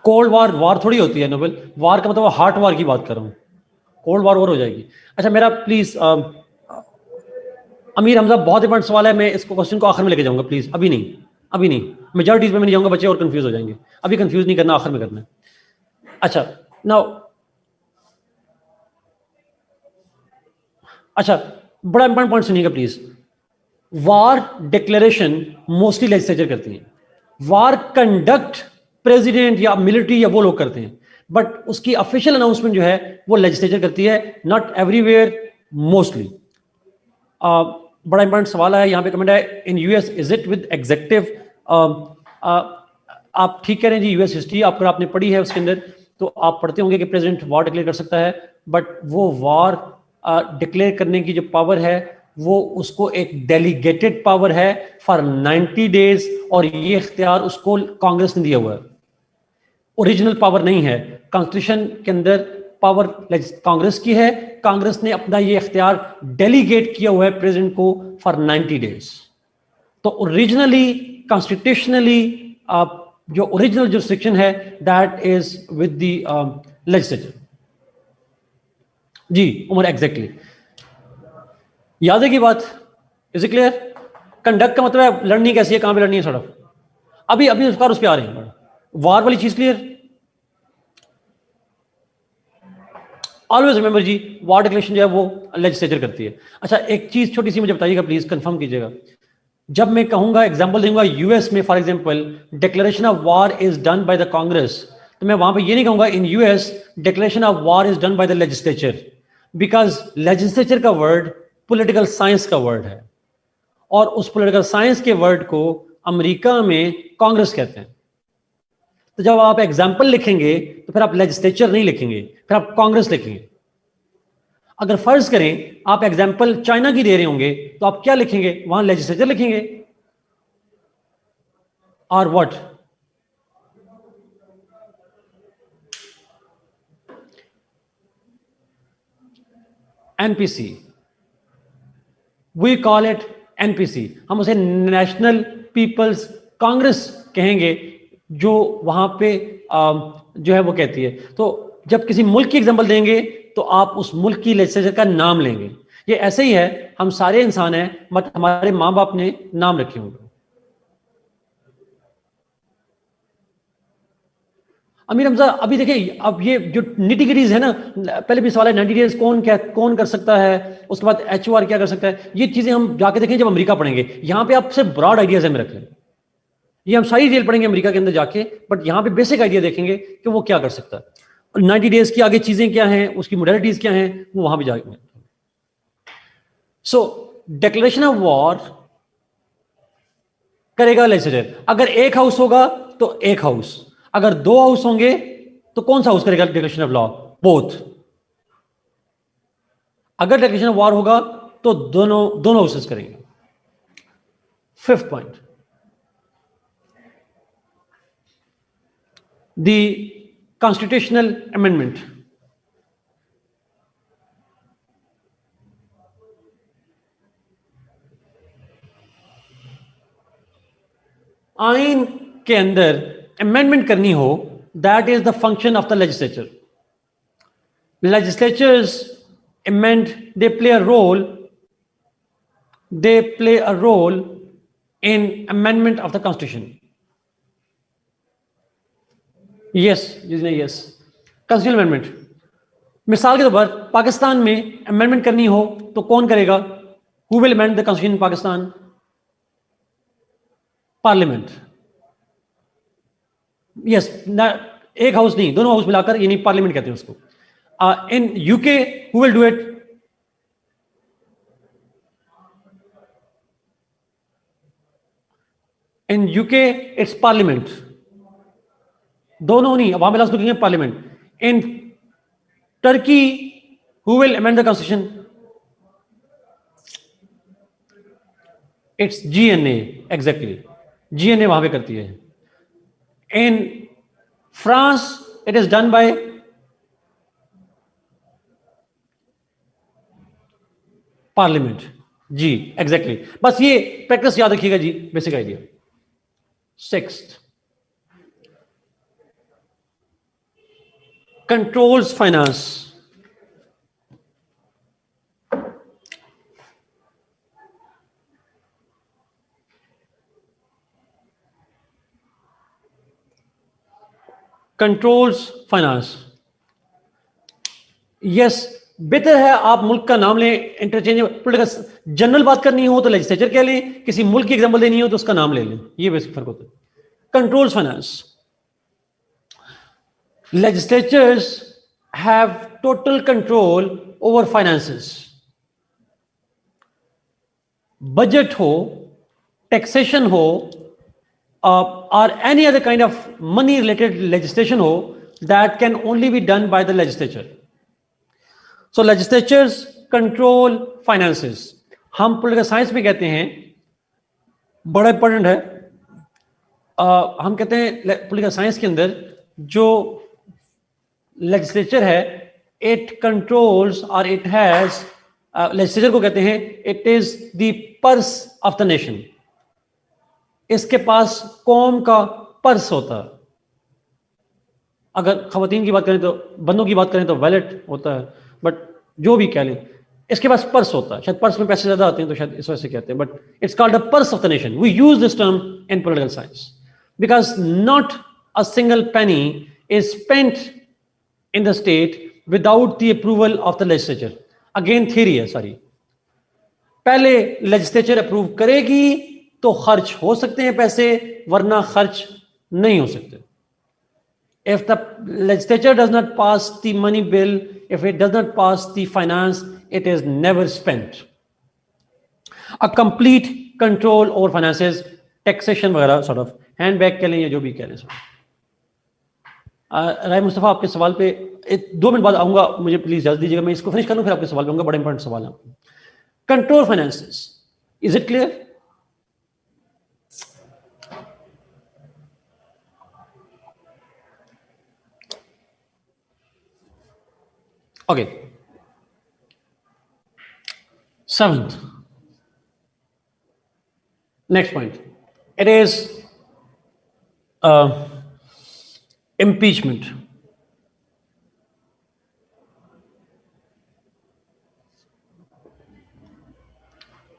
कोल्ड वॉर वॉर थोड़ी होती है नोबेल, वॉर का मतलब हार्ट वॉर की बात कर रहा हूं. कोल्ड वॉर हो जाएगी. अच्छा, मेरा प्लीज अमीर हमजा, बहुत इंपॉर्टेंट सवाल है, मैं इसको क्वेश्चन को आखिर में लेके जाऊंगा प्लीज. अभी नहीं, अभी नहीं, मेजॉरिटीज में नहीं जाऊंगा, बच्चे और कंफ्यूज हो जाएंगे. अभी कंफ्यूज नहीं करना, आखिर में करना है. अच्छा नाउ, अच्छा, बड़ा इंपॉर्टेंट पॉइंट सुनिएगा please. War declaration mostly legislature करती है. वार कंडक्ट प्रेसिडेंट या मिलिट्री या वो लोग करते हैं, बट उसकी ऑफिशियल अनाउंसमेंट जो है वो लेजिस्लेचर करती है. Not everywhere, mostly. बड़ा इंपॉर्टेंट सवाल है यहाँ पे, कमेंट है, in US is it with executive? आप ठीक कह रहे हैं जी, यूएस हिस्ट्री अगर आपने पढ़ी है उसके अंदर तो आप पढ़ते होंगे कि प्रेसिडेंट वॉर डिक्लेयर कर सकता है, बट वो वॉर डिक्लेयर करने की जो पावर है वो उसको एक डेलीगेटेड पावर है फॉर 90 डेज, और ये इख्तियार उसको कांग्रेस ने दिया हुआ है. ओरिजिनल पावर नहीं है. कॉन्स्टिट्यूशन के अंदर पावर कांग्रेस की है. कांग्रेस ने अपना ये इख्तियार डेलीगेट किया हुआ है प्रेसिडेंट को फॉर 90 डेज. तो ओरिजिनली कॉन्स्टिट्यूशनली जो ओरिजिनल जुरिस्डिक्शन है that is with the legislature. जी उमर, एग्जैक्टली याद है की बात? Is it clear? कंडक्ट का मतलब है लड़नी कैसी है, कहां पे लड़नी है सड़क. अभी अभी उस पे आ रहे हैं. वार वाली चीज क्लियर? ऑलवेज रिमेंबर जी, वार डिक्लेरेशन जो है वो लेजिस्लेचर करती है. अच्छा, एक चीज छोटी सी मुझे बताइएगा प्लीज, कंफर्म कीजिएगा. जब मैं कहूंगा, एग्जांपल दूंगा, यूएस में for example declaration of war is done by the Congress, तो मैं वहां पे ये नहीं कहूंगा in US declaration of war is done by the legislature, because legislature का वर्ड पॉलिटिकल साइंस का वर्ड है, और उस पॉलिटिकल साइंस के वर्ड को अमेरिका में कांग्रेस कहते हैं. तो जब आप एग्जाम्पल लिखेंगे तो फिर आप लेजिस्लेचर नहीं लिखेंगे, फिर आप कांग्रेस लिखेंगे. अगर फर्ज करें आप एग्जाम्पल चाइना की दे रहे होंगे तो आप क्या लिखेंगे? वहां लेजिस्लेचर लिखेंगे, और what? NPC, we call it NPC. हम उसे नेशनल पीपल्स कांग्रेस कहेंगे, जो वहां पे जो है वो कहती है. तो जब किसी मुल्क की एग्जांपल देंगे तो आप उस मुल्क की लेजिस्लेचर का नाम लेंगे. ये ऐसे ही है, हम सारे इंसान हैं, मत हमारे मां बाप ने नाम रखे होंगे. अमीर हमजा, अभी देखिए, अब ये जो निटिग्रिटीज है ना, पहले भी सवाल है 90 डेज कौन कर सकता है, उसके बाद एचओआर क्या कर सकता है, ये चीजें हम जाके देखें जब अमेरिका पढ़ेंगे. यहाँ पे आपसे ब्रॉड आइडियाज है, में रख लें. ये हम सारी डिटेल पढ़ेंगे अमेरिका के अंदर जाके, बट यहाँ पे बेसिक आइडिया देखेंगे कि वो क्या कर सकता है. 90 डेज की आगे चीजें क्या हैं, उसकी मोडालिटीज क्या हैं, वो वहां भी जाएंगे. सो डिक्लेरेशन ऑफ वॉर करेगा लेजिस्लेचर। अगर एक हाउस होगा तो एक हाउस, अगर दो हाउस होंगे तो कौन सा हाउस करेगा डिक्लेरेशन ऑफ लॉ? बोथ। अगर डिक्लेरेशन ऑफ वॉर होगा तो दोनों दोनों हाउसेस करेंगे। Fifth point, the constitutional amendment. आइन के अंदर अमेंडमेंट करनी हो, that is the function of the legislature. Legislatures amend, they play a role in amendment of the constitution. Yes, yes, constitutional amendment। मिसाल के तौर पर पाकिस्तान में अमेंडमेंट करनी हो तो कौन करेगा? Who will amend the constitution in Pakistan? Parliament. Yes, एक हाउस नहीं, दोनों हाउस मिलाकर, यानी पार्लियामेंट कहते हैं उसको। In UK, who will do it? In UK, it's parliament। दोनों नहीं, वहां मिला उसको parliament. In Turkey, who will amend the constitution? It's GNA, exactly। GNA वहां पे करती है। In France, it is done by parliament. जी, एग्जैक्टली। बस ये प्रैक्टिस याद रखिएगा जी, basic idea. Sixth, controls finance. Controls finance. Yes, बेहतर है आप मुल्क का नाम लें, इंटरचेंज पॉलिटिकल। जनरल बात करनी हो तो लेजिस्लेचर कह लें, किसी मुल्क की एग्जांपल देनी हो तो उसका नाम ले लें। ये बेसिक फर्क होता है। Controls finance. Legislatures have total control over finances. Budget हो, टैक्सेशन हो, और any other kind of money related legislation हो, that can only be done by the legislature. So legislatures control finances। हम पॉलिटिकल साइंस में कहते हैं, बड़ा important है, हम कहते हैं पॉलिटिकल साइंस के अंदर जो लेजिस्लेचर है, इट कंट्रोल्स और इट हैज, लेजिस्लेचर को कहते हैं it is the purse of the nation. इसके पास कौम का पर्स होता है। अगर खवातीन की बात करें तो, बंदों की बात करें तो वैलेट होता है, बट जो भी कह लें, इसके पास पर्स होता है। शायद पर्स में पैसे ज्यादा आते हैं तो शायद इस वजह से कहते हैं, but it's called the purse of the nation. We use this term in political science because not a single penny is spent in the state without the approval of the legislature. Again theory है सारी। पहले legislature approve करेगी तो खर्च हो सकते हैं पैसे, वरना खर्च नहीं हो सकते। If the legislature does not pass the money bill, if it does not pass the finance, it is never spent। A complete control over finances, taxation वगैरह, sort of handback कह लें या जो भी कह लें। राय मुस्तफा, आपके सवाल पे 2 मिनट बाद आऊंगा, मुझे प्लीज इजाजत दीजिएगा, मैं इसको फिनिश कर लूं फिर आपके सवाल पे आऊंगा। बड़ा इंपॉर्टेंट सवाल है। Control finances, is it clear? Okay. 7th, next point, it is impeachment।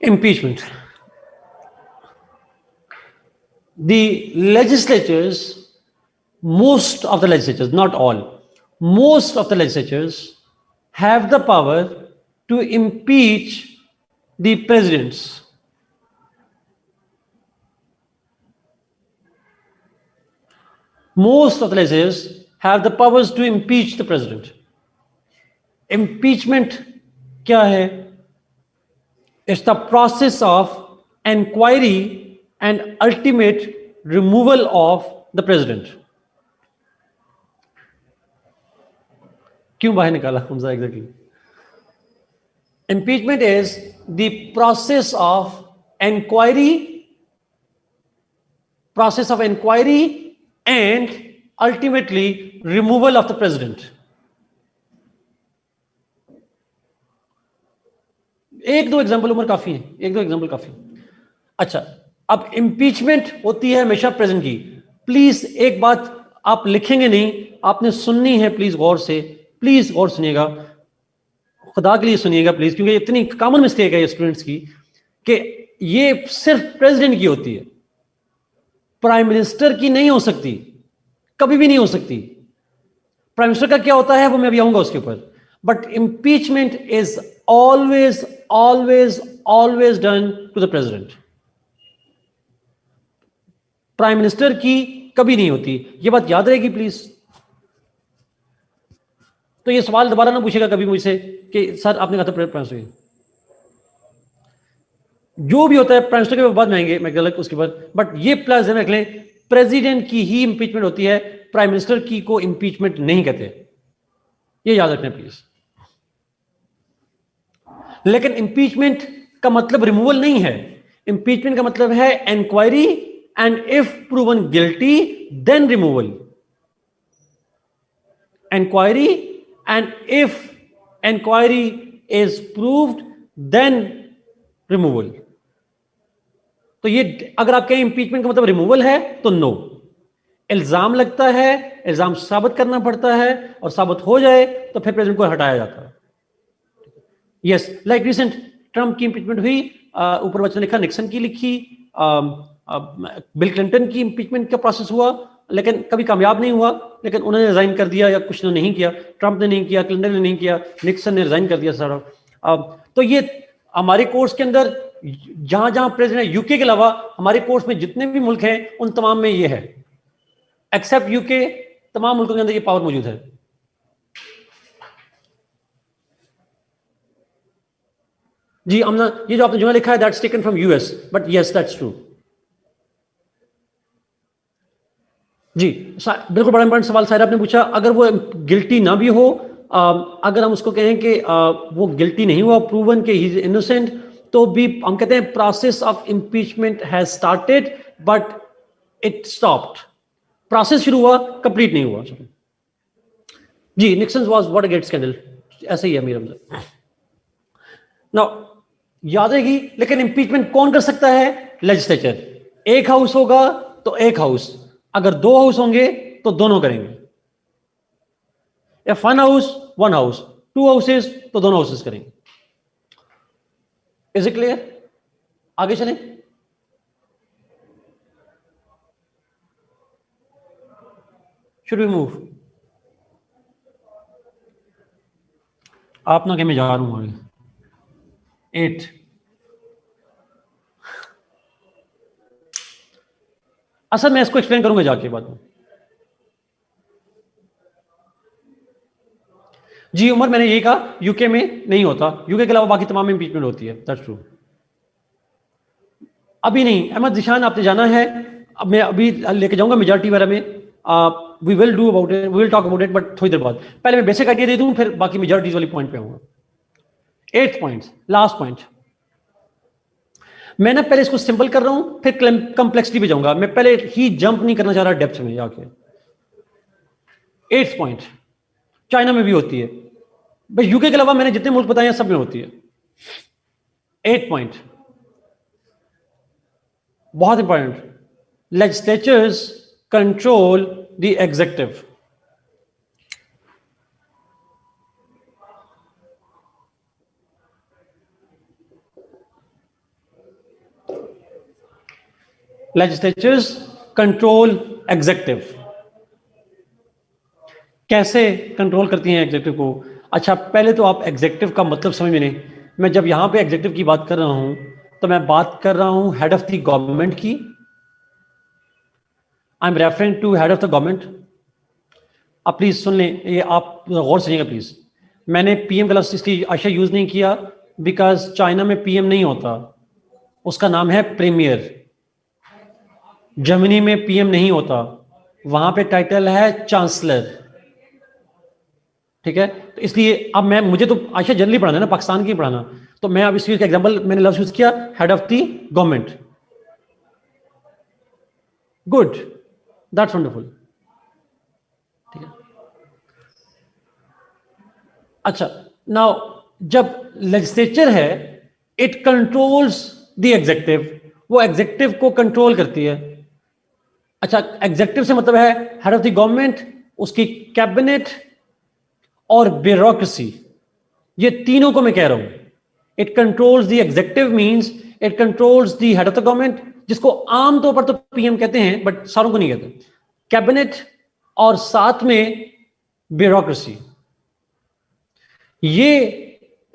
Impeachment, the legislatures, most of the legislatures, not all, most of the legislatures have the power to impeach the presidents। Most of the legislators have the powers to impeach the president। Impeachment क्या है? It's the process of inquiry and ultimate removal of the president. क्यों बाहर निकाला Hamza exactly? Impeachment is the process of inquiry and ultimately removal of the president. एक दो example उम्र काफी है, एक दो एग्जाम्पल काफी। अच्छा, अब इम्पीचमेंट होती है हमेशा प्रेजेंट की। प्लीज एक बात आप लिखेंगे नहीं, आपने सुननी है, प्लीज गौर से, प्लीज गौर सुनिएगा, खुदा के लिए सुनिएगा प्लीज, क्योंकि इतनी कॉमन मिस्टेक है स्टूडेंट्स की कि ये सिर्फ प्रेसिडेंट की होती है, प्राइम मिनिस्टर की नहीं हो सकती, कभी भी नहीं हो सकती। प्राइम मिनिस्टर का क्या होता है वो मैं अभी आऊंगा उसके ऊपर। But impeachment is always always always done to the president, prime minister की कभी नहीं होती। ये बात याद रहेगी प्लीज। तो ये सवाल दोबारा ना पूछेगा कभी मुझसे कि सर आपने कहा था प्राइम मिनिस्टर, जो भी होता है प्राइम मिनिस्टर के बाद में आएंगे मैं गलत उसके बाद। बट ये प्लस रख लें, प्रेसिडेंट की ही इंपीचमेंट होती है, प्राइम मिनिस्टर की को इंपीचमेंट नहीं कहते, ये याद रखना प्लीज। लेकिन इंपीचमेंट का मतलब रिमूवल नहीं है, इंपीचमेंट का मतलब है inquiry and if proven guilty then removal. Inquiry and if inquiry is proved then removal. तो ये अगर आप कहें इंपीचमेंट का मतलब रिमूवल है तो नो, इल्जाम लगता है, इल्जाम साबित करना पड़ता है और साबित हो जाए तो फिर प्रेसिडेंट को हटाया जाता है। यस, लाइक रिसेंट ट्रंप की इंपीचमेंट हुई, ऊपर वचन लिखा निक्सन की लिखी, बिल क्लिंटन की इंपीचमेंट का प्रोसेस हुआ लेकिन कभी कामयाब नहीं हुआ, लेकिन उन्होंने रिजाइन कर दिया या कुछ ने नहीं किया, ट्रंप ने नहीं किया, क्लिंटन ने नहीं किया, निक्सन ने रिजाइन कर दिया सारा। तो ये हमारे कोर्स के अंदर जहां जहां प्रेसिडेंट, यूके के अलावा हमारे कोर्स में जितने भी मुल्क हैं उन तमाम में ये है, एक्सेप्ट यूके, तमाम मुल्कों के अंदर ये पावर मौजूद है। जी अमना, ये जो आपने जुमला लिखा है that's taken from US, but yes that's true. जी बिल्कुल बड़ा इंपॉर्टेंट सवाल साहिर आपने पूछा। अगर वो गिल्टी ना भी हो, अगर हम उसको कहें कि वो गिल्टी नहीं हुआ, प्रूवन कि ही इज इनोसेंट, तो भी हम कहते हैं process of impeachment has started but it stopped. Process शुरू हुआ, कंप्लीट नहीं हुआ। जी निक्सन वाज वाटरगेट स्कैंडल, ऐसा ही है मेरा मतलब। नाउ याद रहेगी, लेकिन इंपीचमेंट कौन कर सकता है? लेजिस्लेचर। एक हाउस होगा तो एक हाउस, अगर दो हाउस होंगे तो दोनों करेंगे। या वन हाउस, टू हाउसेस तो दोनों हाउसेस करेंगे। Is it clear? आगे चलें। Should we move? आप ना कि मैं जा रहा हूं आगे। 8 असल मैं इसको एक्सप्लेन करूंगा जाके बाद में। जी उमर, मैंने यही कहा यूके में नहीं होता, यूके के अलावा बाकी तमाम में इंपीचमेंट होती है, दैट्स ट्रू। अभी नहीं, अहमद जिशान आपने जाना है, अब मैं अभी लेके जाऊंगा मेजॉरिटी वगैरह में, we will do about it, we will talk about it, but थोड़ी देर बाद। पहले मैं बेसिक आइडिया दे दूं, फिर बाकी मेजॉरिटीज वाली पॉइंट पे आऊंगा। 8th point, last point. मैं ना पहले इसको सिंपल कर रहा हूं, फिर कंप्लेक्सिटी पे जाऊंगा। मैं पहले ही जंप नहीं करना चाह रहा डेप्थ में जाके। 8th पॉइंट, चाइना में भी होती है, बस यूके के अलावा मैंने जितने मुल्क बताए हैं सब में होती है। 8th पॉइंट बहुत important, legislatures control the executive. Legislatures control executive. कैसे कंट्रोल करती हैं एग्जीक्यूटिव को? अच्छा, पहले तो आप एग्जीक्यूटिव का मतलब समझ में नहीं। मैं जब यहां पे एग्जीक्यूटिव की बात कर रहा हूं तो मैं बात कर रहा हूं हेड ऑफ द गवर्नमेंट की। I am referring to head of the government. आप प्लीज सुन लें, ये आप गौर से सुनिएगा प्लीज। मैंने पीएम का लफ्ज इसलिए आशा यूज नहीं किया बिकॉज चाइना में पीएम नहीं होता, उसका नाम है प्रीमियर। जर्मनी में पीएम नहीं होता, वहां पे टाइटल है चांसलर। ठीक है, तो इसलिए अब मुझे तो आशा जनरली पढ़ाना है ना, पाकिस्तान की पढ़ाना, तो मैं अब इस चीज का एग्जांपल मैंने लफ्ज यूज किया, head of the government. Good, that's wonderful. ठीक है, अच्छा, नाउ जब लेजिस्लेचर है, इट कंट्रोल्स द एग्जीक्यूटिव, वो एग्जीक्यूटिव को कंट्रोल करती है। अच्छा, एग्जीक्यूटिव से मतलब है हेड ऑफ द गवर्नमेंट, उसकी कैबिनेट और ब्यूरोक्रेसी, ये तीनों को मैं कह रहा हूं। It controls the executive means it controls the head of the government, जिसको आमतौर पर तो पीएम कहते हैं, बट सारों को नहीं कहते, कैबिनेट और साथ में ब्यूरोक्रेसी। ये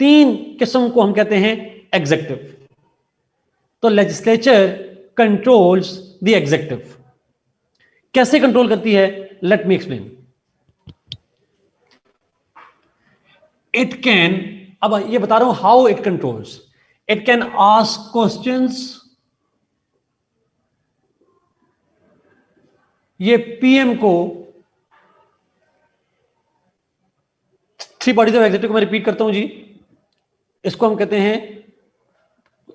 तीन किस्म को हम कहते हैं एग्जीक्यूटिव। तो लेजिस्लेचर कंट्रोल्स द एग्जीक्यूटिव। कैसे कंट्रोल करती है, let me explain. It can, अब ये बता रहा हूं how it controls. It can ask questions, ये पीएम को, थ्री बॉडीज ऑफ एग्जीक्यूटिव को मैं रिपीट करता हूं जी, इसको हम कहते हैं,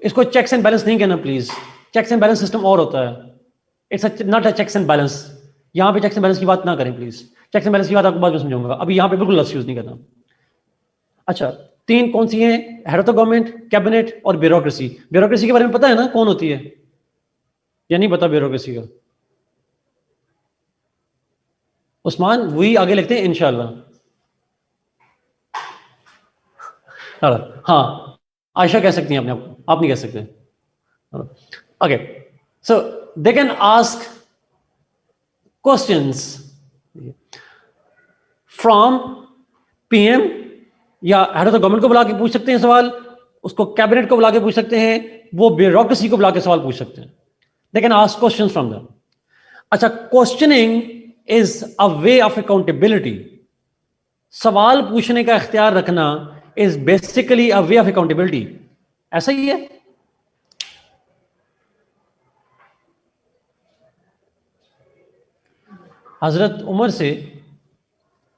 इसको चेक्स एंड बैलेंस नहीं कहना please, checks and balance system और होता है, it's not a checks and balance. यहां पे चेक्स एंड बैलेंस की बात ना करें प्लीज, चेक्स एंड बैलेंस की बात आपको बाद में समझाऊंगा, अभी यहां पे बिल्कुल लफ्ज यूज नहीं करना। अच्छा, तीन कौन सी हैं, head of the government, cabinet और ब्यूरोक्रेसी। ब्यूरोक्रेसी के बारे में पता है ना कौन होती है, या नहीं पता ब्यूरोक्रेसी का? उस्मान वही आगे लिखते हैं इंशाल्लाह। हाँ, आयशा कह सकती हैं अपने आप नहीं कह सकते। Okay, so they can ask questions from PM, या हेड ऑफ द गवर्नमेंट को बुला के पूछ सकते हैं सवाल, उसको कैबिनेट को बुला के पूछ सकते हैं, वो ब्यूरोक्रेसी को बुला के सवाल पूछ सकते हैं। They can ask questions from them. अच्छा, questioning is a way of accountability. सवाल पूछने का इख्तियार रखना is basically a way of accountability. ऐसा ही है। हजरत उमर से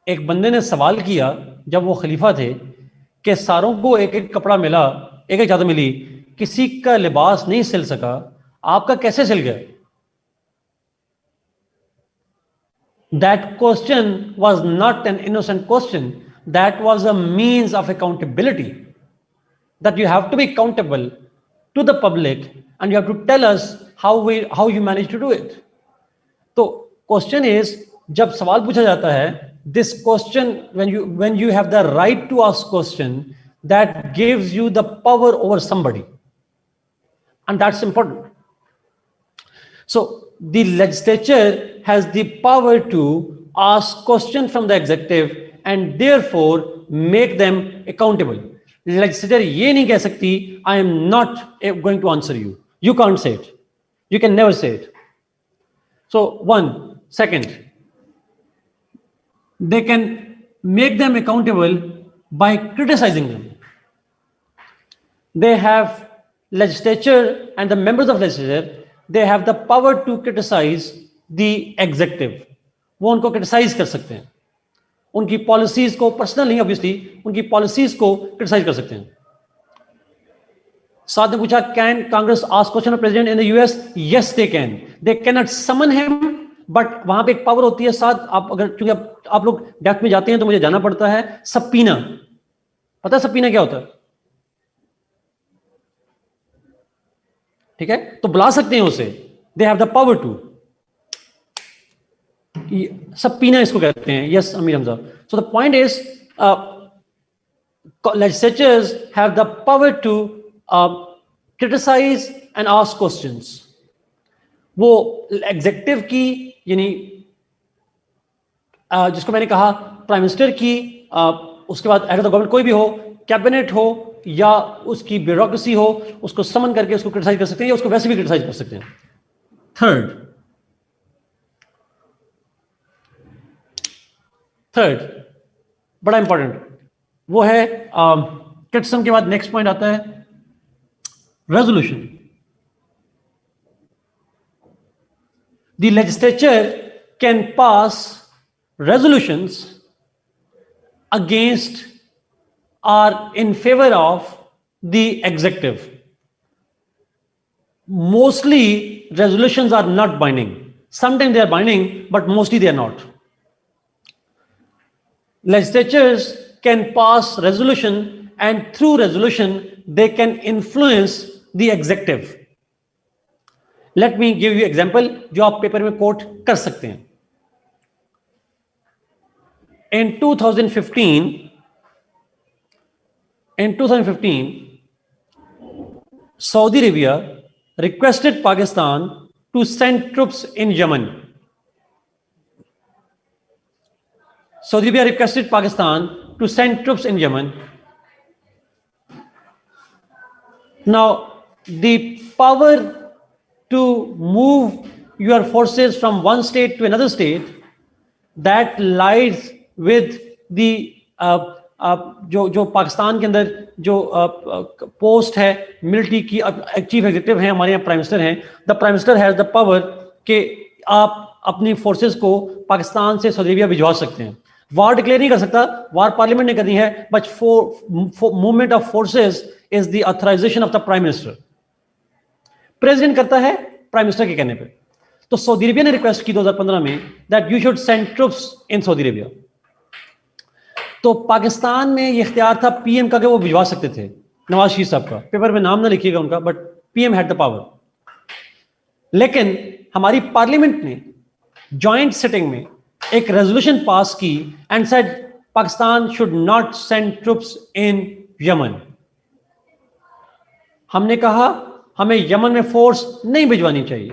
एक बंदे ने सवाल किया जब वो खलीफा थे कि सारों को एक एक कपड़ा मिला, एक एक चादर मिली, किसी का लिबास नहीं सिल सका, आपका कैसे सिल गया? That question was not an innocent question. That was a means of accountability. That you have to be accountable to the public and you have to tell us how you managed to do it. तो question is, जब सवाल पूछा जाता है, this question when you have the right to ask question, that gives you the power over somebody, and that's important. So the legislature has the power to ask questions from the executive and therefore make them accountable. Legislature ये नहीं कह सकती I am not going to answer you. You can't say it. You can never say it. So one second, they can make them accountable by criticizing them. They have, legislature and the members of legislature, they have the power to criticize the executive. वो उनको criticise कर सकते हैं, उनकी policies को, personal नहीं obviously, उनकी policies को क्रिटिसाइज कर सकते हैं। साथ ने पूछा, can Congress ask question of president in the US? Yes they can. They can not someone him, but वहां पे एक पावर होती है साथ, आप अगर, क्योंकि आप लोग डेप्थ में जाते हैं तो मुझे जाना पड़ता है, सबपीना। पता है सबपीना क्या होता है? ठीक है, तो बुला सकते हैं उसे, they have the power to, subpoena इसको कहते हैं। Yes Amir Hamza. So the point is, legislatures have the power to criticize and ask questions. वो एग्जीक्यूटिव की, यानी जिसको मैंने कहा प्राइम मिनिस्टर की, उसके बाद हेड ऑफ द गवर्नमेंट कोई भी हो, कैबिनेट हो या उसकी ब्यूरोक्रेसी हो, उसको समन करके उसको क्रिटिसाइज कर सकते हैं या उसको वैसे भी क्रिटिसाइज कर सकते हैं। थर्ड बड़ा इंपॉर्टेंट वो है क्रिटिसिज्म के बाद नेक्स्ट पॉइंट आता है resolution. The legislature can pass resolutions against or in favour of the executive. Mostly resolutions are not binding. Sometimes they are binding, but mostly they are not. Legislatures can pass resolution, and through resolution they can influence the executive. Let me give you example जो आप paper में coat कर सकते हैं। In 2015, Saudi Arabia requested Pakistan to send troops in Yemen. Saudi Arabia requested Pakistan to send troops in Yemen. Now, the power to move your forces from one state to another state, that lies with the जो पाकिस्तान के अंदर जो post है military की, chief executive हैं हमारे यहाँ prime minister हैं। The prime minister has the power कि आप अपनी फोर्सेस को पाकिस्तान से सऊदी अरबिया भिजवा सकते हैं। वार डिक्लेयर नहीं कर सकता, वार पार्लियामेंट ने करनी है, but movement of forces is the authorisation of the prime minister. President करता है प्राइम मिनिस्टर के कहने पे। तो सऊदी अरबिया ने रिक्वेस्ट की 2015 में that you should send troops in Saudi Arabia. तो पाकिस्तान में ये इख्तियार था पीएम का कि वो भिजवा सकते थे, नवाज शरीफ साहब का। पेपर में नाम ना लिखिएगा उनका, but PM had the power. लेकिन हमारी पार्लियामेंट ने जॉइंट सिटिंग में एक रेजोल्यूशन पास की and said Pakistan should not send troops in Yemen. हमने कहा हमें यमन में फोर्स नहीं भिजवानी चाहिए।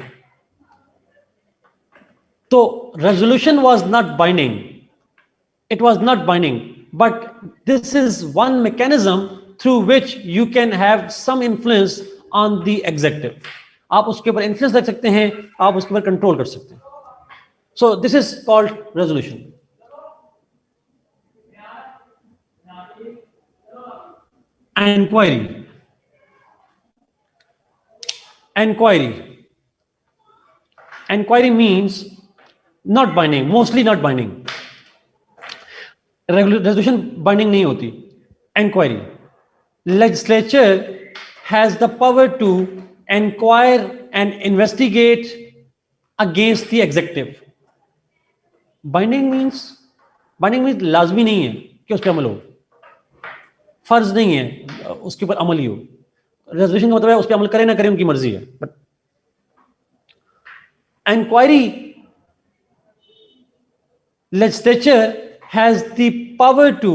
तो resolution was not binding, it was not binding, but this is one mechanism through which you can have some influence on the executive. आप उसके ऊपर influence रख सकते हैं, आप उसके ऊपर control कर सकते हैं। So this is called resolution. Inquiry. Inquiry means not binding, mostly not binding. Resolution binding नहीं होती। Inquiry, legislature has the power to inquire and investigate against the executive. Binding means लाजमी नहीं है कि उस पर अमल हो, फर्ज नहीं है उसके ऊपर अमल ही हो। रेजोल्यूशन का मतलब है उस पर अमल करें ना करें उनकी मर्जी है। But inquiry, legislature has the power to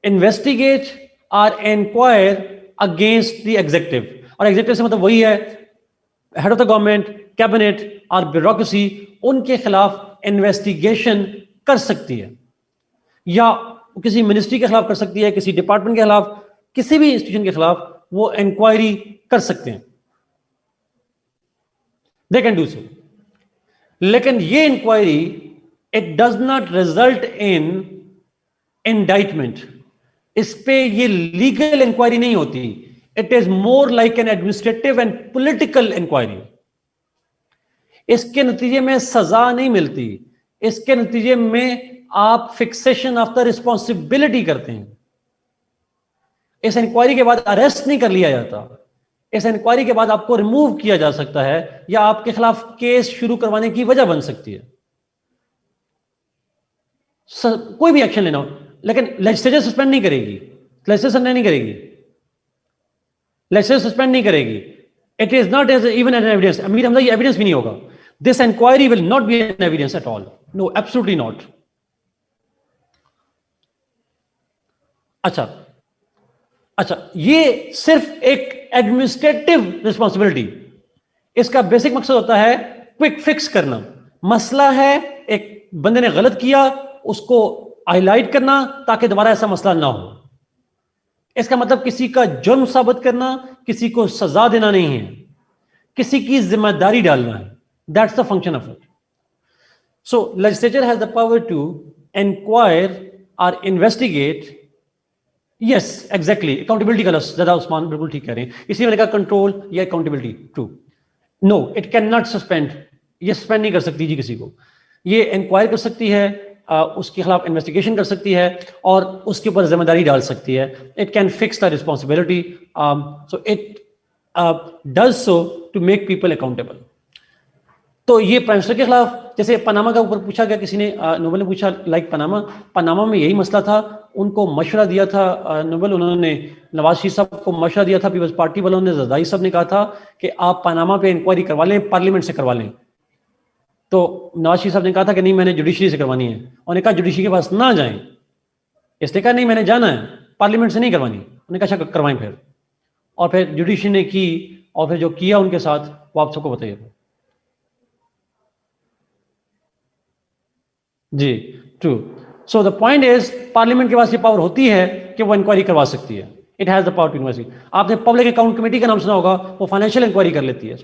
investigate or inquire against the executive। और executive से मतलब वही है head of the government, cabinet और bureaucracy, उनके खिलाफ इन्वेस्टिगेशन कर सकती है, या किसी मिनिस्ट्री के खिलाफ कर सकती है, किसी डिपार्टमेंट के खिलाफ, किसी भी इंस्टीट्यूशन के खिलाफ वो इंक्वायरी कर सकते हैं। They can do so। लेकिन ये inquiry it does not result in indictment। इस पे ये लीगल इंक्वायरी नहीं होती। It is more like an administrative and political inquiry। इसके नतीजे में सजा नहीं मिलती, इसके नतीजे में आप फिक्सेशन ऑफ द रिस्पॉन्सिबिलिटी करते हैं। इस इंक्वायरी के बाद अरेस्ट नहीं कर लिया जाता, इस इंक्वायरी के बाद आपको रिमूव किया जा सकता है या आपके खिलाफ केस शुरू करवाने की वजह बन सकती है। कोई भी एक्शन लेना हो, लेकिन लेजिस्लेचर सस्पेंड नहीं करेगी, लेजिस्लेचर नहीं करेगी, लेजिस्लेचर सस्पेंड नहीं करेगी। It is not as even an evidence. Amir Hamza ये एविडेंस भी नहीं होगा। This inquiry will not be an evidence at all, no, absolutely not. अच्छा, ये सिर्फ एक एडमिनिस्ट्रेटिव रिस्पॉन्सिबिलिटी, इसका बेसिक मकसद होता है क्विक फिक्स करना। मसला है, एक बंदे ने गलत किया, उसको हाईलाइट करना ताकि दोबारा ऐसा मसला ना हो। इसका मतलब किसी का जुर्म साबित करना, किसी को सजा देना नहीं है, किसी की जिम्मेदारी डालना है। That's the function of it. So legislature has the power to inquire और इन्वेस्टिगेट यस एग्जैक्टली, अकाउंटेबिलिटी का लफ्ज ज्यादा उस्मान बिल्कुल ठीक कह रहे हैं, इसलिए मैंने कहा कंट्रोल या accountability. True, no it can not suspend, ये सस्पेंड नहीं कर सकती जी किसी को, ये इंक्वायर कर सकती है, उसके खिलाफ इन्वेस्टिगेशन कर सकती है और उसके ऊपर जिम्मेदारी डाल सकती है। It can fix the responsibility, so it does so to make people accountable. तो ये प्राइम मिनिस्टर के खिलाफ, जैसे पनामा का ऊपर पूछा गया, किसी ने नोबेल ने पूछा लाइक पनामा में यही मसला था, उनको मशवरा दिया था नोबेल, उन्होंने नवाज शरीफ साहब को मशवरा दिया था, पीपल्स पार्टी वालों ने, जरदारी साहब ने कहा था कि आप पनामा पे इंक्वायरी करवा लें, पार्लियामेंट से करवा लें। तो नवाज शरीफ साहब ने कहा था कि नहीं मैंने जुडिशरी से करवानी है, उन्होंने कहा जुडिशरी के पास ना जाएं, इसने कहा नहीं मैंने जाना है, पार्लियामेंट से नहीं करवानी, उन्होंने कहा अच्छा करवाएं फिर, और फिर जुडिशरी ने की, और फिर जो किया उनके साथ वो आप सबको बताइए। जी true, so the point is parliament के पास ये पावर होती है कि वो इंक्वायरी करवा सकती है, it has the power to investigate. आपने पब्लिक अकाउंट कमेटी का नाम सुना होगा, वो फाइनेंशियल इंक्वायरी कर लेती है,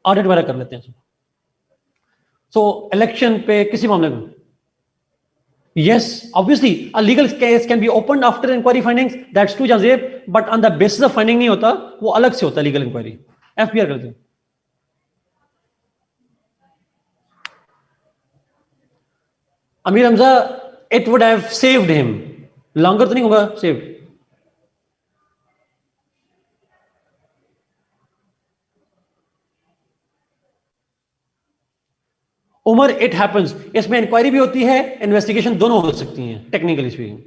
ऑडिट वगैरह कर लेते हैं। सो इलेक्शन पे किसी मामले में, yes obviously a legal case can be opened after inquiry findings, that's true Jazeb, but on the basis of finding नहीं होता, वो अलग से होता है लीगल इंक्वायरी, एफबीआर करते हैं। Amir Hamza, it would have saved him, longer तो नहीं होगा saved। उमर इट हैपेंस, इसमें इंक्वायरी भी होती है, इन्वेस्टिगेशन दोनों हो सकती हैं टेक्निकली स्पीकिंग।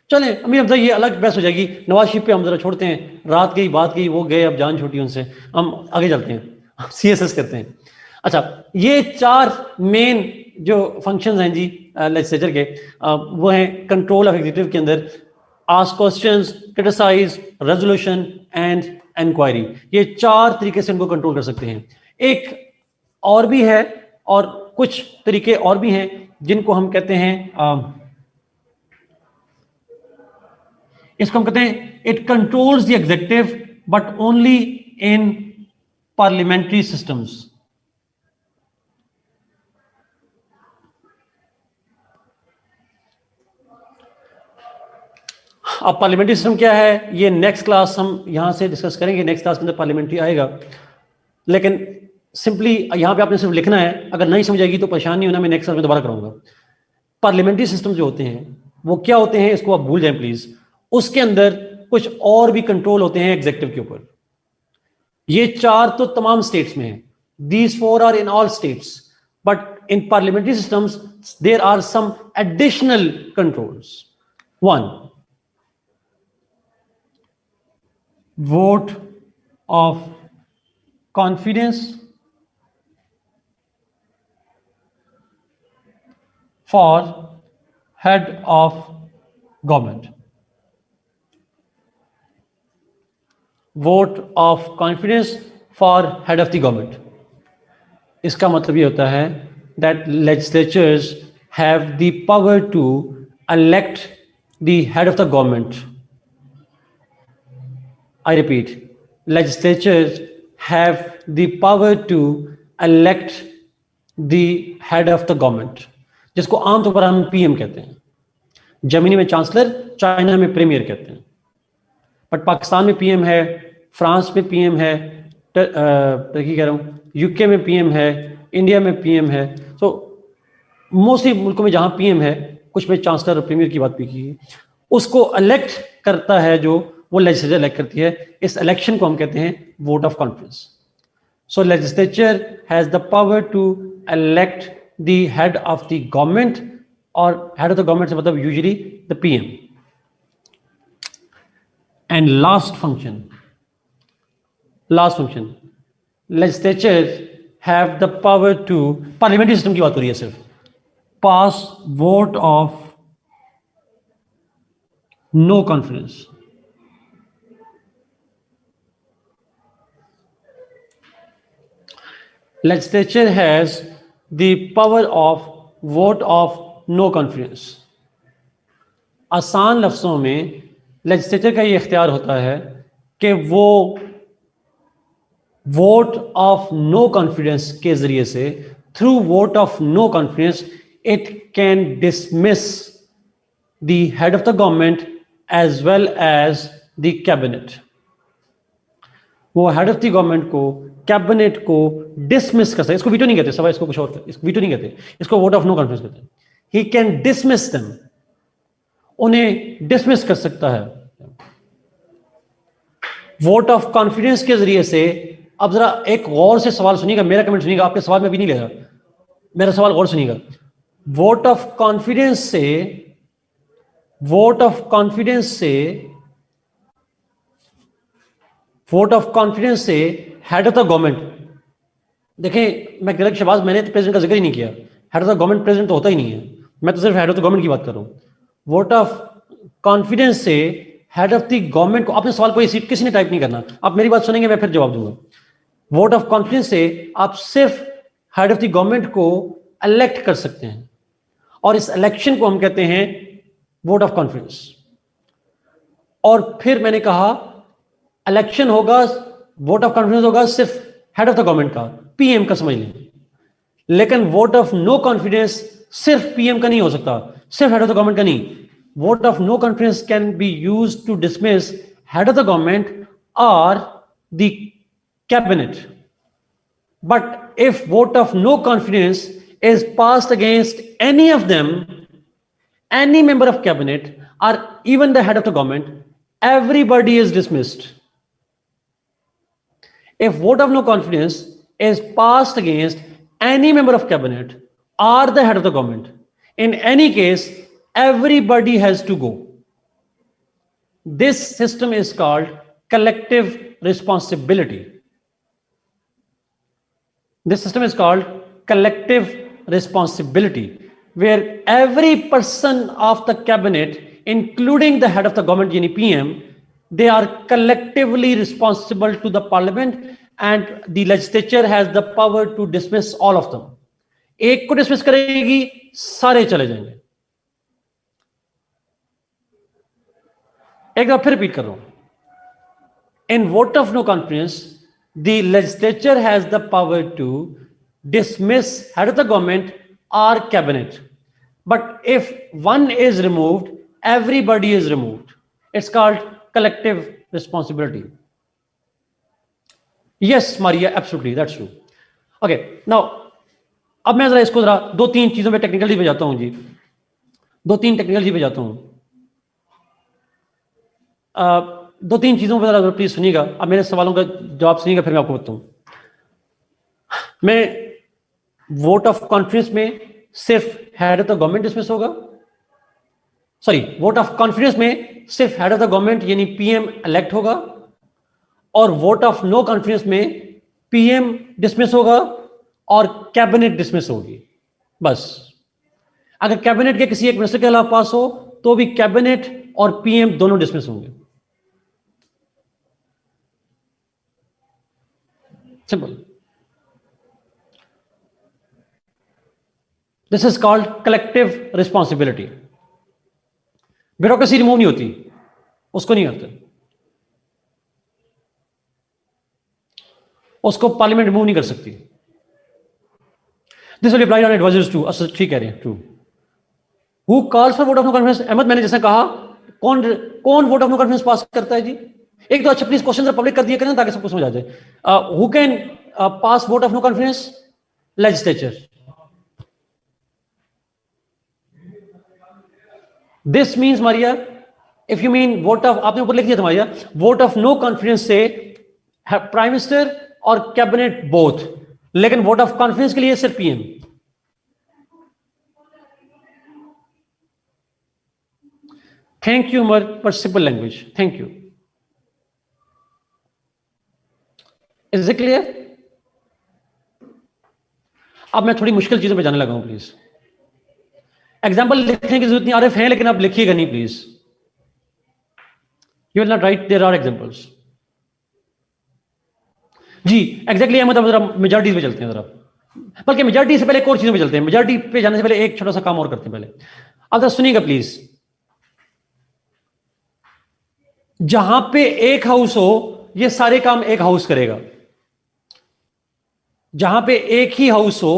चलें अमीर हमजा, ये अलग बहस हो जाएगी, नवाज शरीफ पे हम जरा छोड़ते हैं, रात गई बात गई, वो गए, अब जान छूटी उनसे, हम आगे चलते हैं, सीएसएस करते हैं। अच्छा, ये चार मेन जो फंक्शंस हैं जी लेजिस्लेचर के, वो हैं कंट्रोल ऑफ एग्जीक्यूटिव के अंदर, ask questions, criticise, resolution and inquiry, ये चार तरीके से उनको कंट्रोल कर सकते हैं। एक और भी है, और कुछ तरीके और भी हैं जिनको हम कहते हैं, इसको हम कहते हैं it controls the executive but only in parliamentary systems. अब पार्लियामेंट्री सिस्टम क्या है, ये नेक्स्ट क्लास हम यहां से डिस्कस करेंगे, नेक्स्ट क्लास के अंदर पार्लियामेंट्री आएगा, लेकिन सिंपली यहां पे आपने सिर्फ लिखना है, अगर नहीं समझ आएगी तो परेशान नहीं होना, मैं नेक्स्ट क्लास में दोबारा कराऊंगा। पार्लियामेंट्री सिस्टम जो होते हैं वो क्या होते हैं, इसको आप भूल जाएं प्लीज, उसके अंदर कुछ और भी कंट्रोल होते हैं एग्जीक्यूटिव के ऊपर। ये चार तो तमाम स्टेट्स में है, these four are in all states, but in parliamentary systems there are some additional controls. One, vote of confidence for head of government, vote of confidence for head of the government। इसका मतलब ये होता है that legislatures have the power to elect the head of the government। I repeat, legislatures have the power to elect the head of the government, जिसको आमतौर पर हम PM कहते हैं, जर्मनी में चांसलर, चाइना में प्रीमियर कहते हैं, बट पाकिस्तान में पीएम है, फ्रांस में पीएम है, टर्की कह रहा हूँ, यूके में पीएम है, इंडिया में पीएम है। सो मोस्टली मुल्कों में जहां पीएम है, कुछ में चांसलर और प्रीमियर की बात भी की है, उसको इलेक्ट करता है जो वो लेजिस्लेचर इलेक्ट करती है। इस इलेक्शन को हम कहते हैं vote of confidence. So legislature has the power to elect the head of the government, और हेड ऑफ द गवर्नमेंट से मतलब usually the PM. And last function, legislature have the power to, parliamentary system की बात हो रही है सिर्फ, pass vote of no confidence. Legislature has the power of vote of no confidence। आसान लफ्जों में लेजिस्लेचर का ये इख्तियार होता है कि वो वोट ऑफ नो कॉन्फिडेंस के जरिए से, through vote of no confidence, it can dismiss the head of the government as well as the cabinet. वो हेड ऑफ द गवर्नमेंट को, कैबिनेट को डिसमिस कर सकते। इसको वीटो नहीं कहते सभा, इसको कुछ और, इसको वीटो नहीं कहते, इसको वोट ऑफ नो कॉन्फिडेंस कहते हैं। ही कैन डिसमिस देम, उन्हें डिसमिस कर सकता है वोट ऑफ कॉन्फिडेंस के जरिए से। अब जरा एक गौर से सवाल सुनिएगा, मेरा कमेंट सुनिएगा, आपके सवाल में भी नहीं लेगा, मेरा सवाल गौर सुनिएगा। वोट ऑफ कॉन्फिडेंस से, वोट ऑफ कॉन्फिडेंस से, वोट ऑफ कॉन्फिडेंस से हेड ऑफ द गवर्नमेंट, देखें मैं गलत शबाज, मैंने तो प्रेसिडेंट का जिक्र ही नहीं किया। Head of the government president तो होता ही नहीं है, मैं तो सिर्फ हेड ऑफ द गवर्नमेंट की बात कर रहा हूं। वोट ऑफ कॉन्फिडेंस से हेड ऑफ द गवर्नमेंट को, आपने सवाल कोई सीट किसी ने टाइप नहीं करना, आप मेरी बात सुनेंगे, मैं फिर जवाब दूंगा। वोट ऑफ कॉन्फिडेंस से आप सिर्फ हेड ऑफ द गवर्नमेंट को इलेक्ट कर सकते हैं, और इस इलेक्शन को हम कहते हैं वोट ऑफ कॉन्फिडेंस। और फिर मैंने कहा इलेक्शन होगा, वोट ऑफ कॉन्फिडेंस होगा सिर्फ हेड ऑफ द गवर्नमेंट का, पीएम का समझ लें। लेकिन वोट ऑफ नो कॉन्फिडेंस सिर्फ पीएम का नहीं हो सकता, सिर्फ हेड ऑफ द गवर्नमेंट का नहीं। Vote of no confidence can be used to dismiss head of the government और the cabinet. But if vote of no confidence is passed against any of them, any member of cabinet or even the head of the government, everybody is dismissed. If vote of no confidence is passed against any member of cabinet or the head of the government, in any case, everybody has to go. This system is called collective responsibility. This system is called collective responsibility, where every person of the cabinet, including the head of the government, yani PM, they are collectively responsible to the parliament, and the legislature has the power to dismiss all of them. एक को dismiss करेगी, सारे चले जाएंगे। एक बार फिर repeat कर रहा हूं। In vote of no confidence, the legislature has the power to dismiss head of the government or cabinet, but if one is removed, everybody is removed. It's called collective responsibility. Yes Maria, absolutely, that's true. Okay, now अब मैं जरा इसको जरा दो तीन चीजों पे technically पे जाता हूं जी, दो तीन टेक्निकली पे जाता हूं। दो तीन चीजों पर जरा प्लीज सुनिएगा, अब मेरे सवालों का जवाब सुनिएगा, फिर मैं आपको बताऊं। मैं वोट ऑफ कॉन्फिडेंस में सिर्फ head of the government dismiss होगा, सॉरी, वोट ऑफ कॉन्फिडेंस में सिर्फ हेड ऑफ द गवर्नमेंट यानी पीएम इलेक्ट होगा, और वोट ऑफ नो कॉन्फिडेंस में पीएम डिसमिस होगा और कैबिनेट डिसमिस होगी। बस अगर कैबिनेट के किसी एक मिनिस्टर के खिलाफ पास हो तो भी कैबिनेट और पीएम दोनों डिसमिस होंगे। Simple. This is called collective responsibility. Bureaucracy remove नहीं होती, उसको नहीं करते, उसको पार्लियामेंट रिमूव नहीं कर सकती। This will apply on advisers too, अच्छा ठीक कह रहे हैं, true. Who calls for vote of no confidence? Ahmed, मैंने जैसा कहा, कौन कौन vote of no confidence pass करता है जी? एक तो अच्छा प्लीज क्वेश्चन पब्लिक कर दिया करें ताकि सबको समझ आ जाए। Who can pass vote of no confidence? Legislature. This means Maria, if you mean vote of, आपने ऊपर लिख दिया था Maria, vote of no confidence से प्राइम मिनिस्टर और कैबिनेट बोथ, लेकिन वोट ऑफ कॉन्फिडेंस के लिए सिर्फ PM. Thank you Umar for simple language, thank you. Is it clear? अब मैं थोड़ी मुश्किल चीजों पे जाने लगा हूं, प्लीज। एग्जाम्पल लिखने की जरूरत नहीं, आरिफ है लेकिन आप लिखिएगा नहीं please. You will not write, there are examples. जी एग्जैक्टली, मतलब जरा मेजॉरिटी पे चलते हैं जरा, बल्कि मेजॉरिटी से पहले एक और चीजों पे चलते हैं। मेजॉरिटी पे जाने से पहले एक छोटा सा काम और करते हैं पहले। अब जरा सुनिएगा प्लीज। जहां पे एक हाउस हो, ये सारे काम एक हाउस करेगा। जहां पे एक ही हाउस हो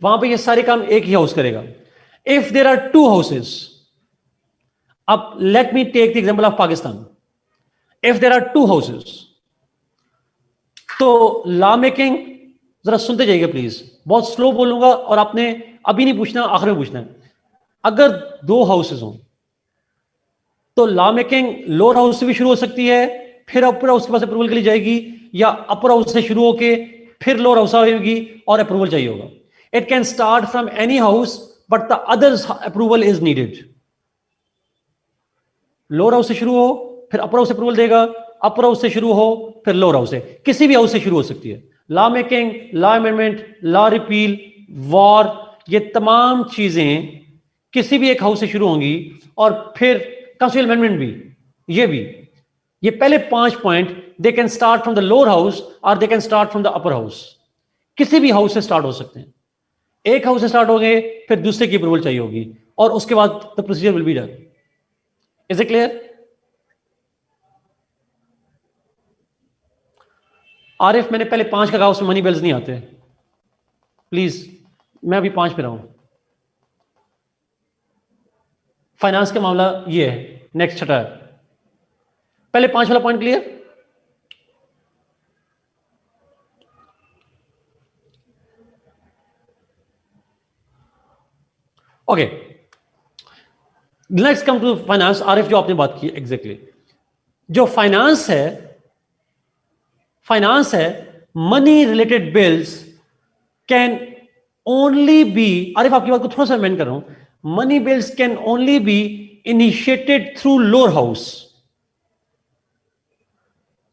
वहां पे ये सारे काम एक ही हाउस करेगा. If there are two houses, अब let me take the example of Pakistan. If there are two houses, तो लॉ मेकिंग, जरा सुनते जाइएगा प्लीज, बहुत स्लो बोलूंगा और आपने अभी नहीं पूछना, आखिर में पूछना है. अगर दो हाउसेस हों तो लॉ मेकिंग लोअर हाउस से भी शुरू हो सकती है, फिर अपर हाउस के पास अप्रूवल के लिए जाएगी, या अपर हाउस से शुरू होके फिर लोअर हाउस आएगी और अप्रूवल चाहिए होगा. It can start from any house but the others approval is needed. Lower house से शुरू हो फिर अपर हाउस अप्रूवल देगा, अपर हाउस से शुरू हो फिर लोअर हाउस से, किसी भी हाउस से शुरू हो सकती है. Law making, law amendment, law repeal, war, ये तमाम चीजें किसी भी एक हाउस से शुरू होंगी, और फिर कॉन्स्टिट्यूशन अमेंडमेंट भी, ये भी. ये पहले 5 point, they can start from the lower house और they can start from the upper house. किसी भी हाउस से स्टार्ट हो सकते हैं. एक हाउस से स्टार्ट हो गए फिर दूसरे की अप्रूवल चाहिए होगी, और उसके बाद the procedure will be done. Is it clear? Arif, मैंने पहले 5 का कहा, उसमें मनी बिल्स नहीं आते. प्लीज, मैं अभी 5 पे रहा हूं. फाइनेंस का मामला ये है. नेक्स्ट छठा है. पहले 5 वाला point clear? Okay, let's come to finance. Arif, जो आपने बात की एग्जैक्टली, जो फाइनेंस है money related bills can only be, Arif आपकी बात को थोड़ा सा अमेंड कर रहा हूं, money bills can only be initiated through lower house.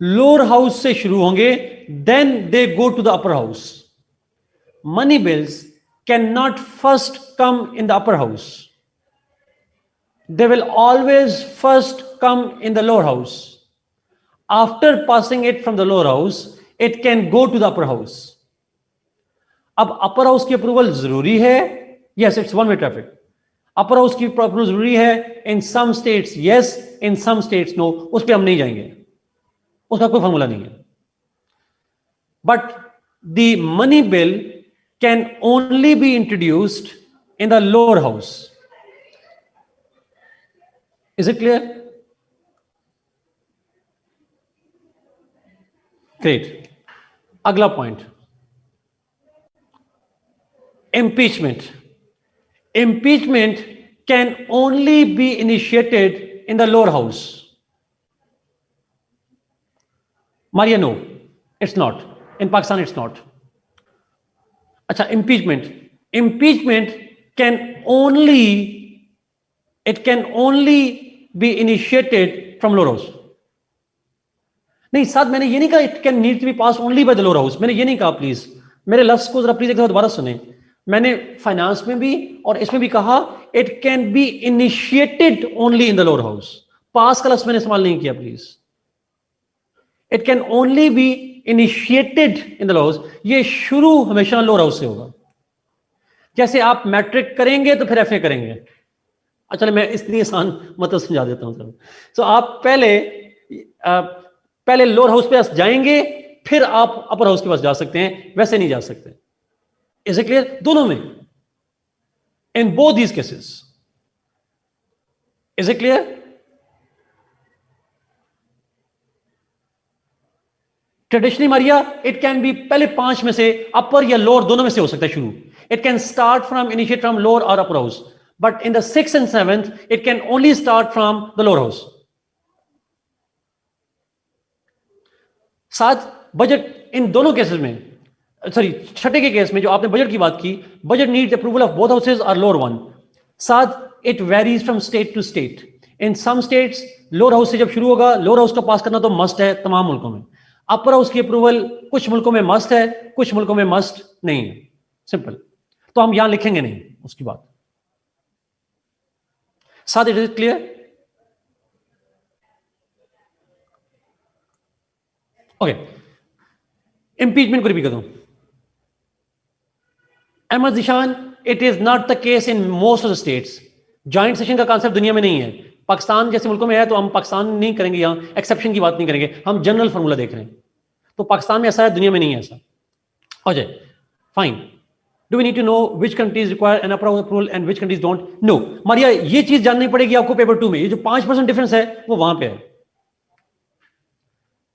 Lower house से शुरू होंगे, then they go to the upper house. Money bills can not first come in the upper house. They will always first come in the lower house. After passing it from the lower house, it can go to the upper house. अब अपर house की approval जरूरी है. Yes, it's one way traffic. Upper house की approval जरूरी है. In some states yes, in some states no. उस पर हम नहीं जाएंगे, उसका कोई फॉर्मूला नहीं है. But the money bill can only be introduced in the lower house. Is it clear? Great. अगला point, impeachment. Impeachment can only be initiated in the lower house. Maria, no, it's not. In Pakistan, it's not. अच्छा, impeachment can only be initiated from lower house. नहीं साथ, मैंने ये नहीं कहा it can need to be pass only by the lower house. मैंने ये नहीं कहा. प्लीज मेरे लफ्ज को जरा प्लीज एक दफा दोबारा सुने. मैंने फाइनेंस में भी और इसमें भी कहा it can be initiated only in the lower house. Pass का लफ्ज मैंने इस्तेमाल नहीं किया. Please, it can only be initiated in the lower house. ये शुरू हमेशा लोअर हाउस से होगा. जैसे आप मैट्रिक करेंगे तो फिर एफए करेंगे. अच्छा, मैं इतनी आसान मतलब समझा देता हूं. तो आप पहले लोअर हाउस पे जाएंगे, फिर आप अपर हाउस के पास जा सकते हैं, वैसे नहीं जा सकते. Is it clear? दोनों में, in both these cases. Is it clear? Traditionally Maria, it can B पहले 5 में से अपर या लोअर दोनों में से हो सकता है शुरू. It can start from initiate from lower और upper house. But in the 6th and 7th, it can only start from the lower house. साथ बजट, इन दोनों केसेस में, सॉरी छठे के केस में जो आपने बजट की बात की, budget needs approval of both houses और लोअर वन. साथ it varies from state to state. In some states lower house से जब शुरू होगा, लोअर हाउस का पास करना तो मस्ट है तमाम मुल्कों में. अपर हाउस की अप्रूवल कुछ मुल्कों में मस्ट है, कुछ मुल्कों में मस्ट नहीं है. सिंपल. तो हम यहां लिखेंगे नहीं उसकी बात. साथ, it is clear? Okay, impeachment को रिपीट कर दूं. Ahmed Zeeshan, it is not the case in most of the states. Joint session का कॉन्सेप्ट दुनिया में नहीं है. पाकिस्तान जैसे मुल्कों में है तो हम पाकिस्तान नहीं करेंगे, यहां एक्सेप्शन की बात नहीं करेंगे, हम जनरल फॉर्मूला देख रहे हैं. तो पाकिस्तान में ऐसा है, दुनिया में नहीं है ऐसा. हो जाए. Fine. Do we need to know which countries require an upper house approval and which countries don't? No. Maria, ये चीज जाननी पड़ेगी आपको पेपर 2 में. ये जो 5% डिफरेंस है वो वहां पे है.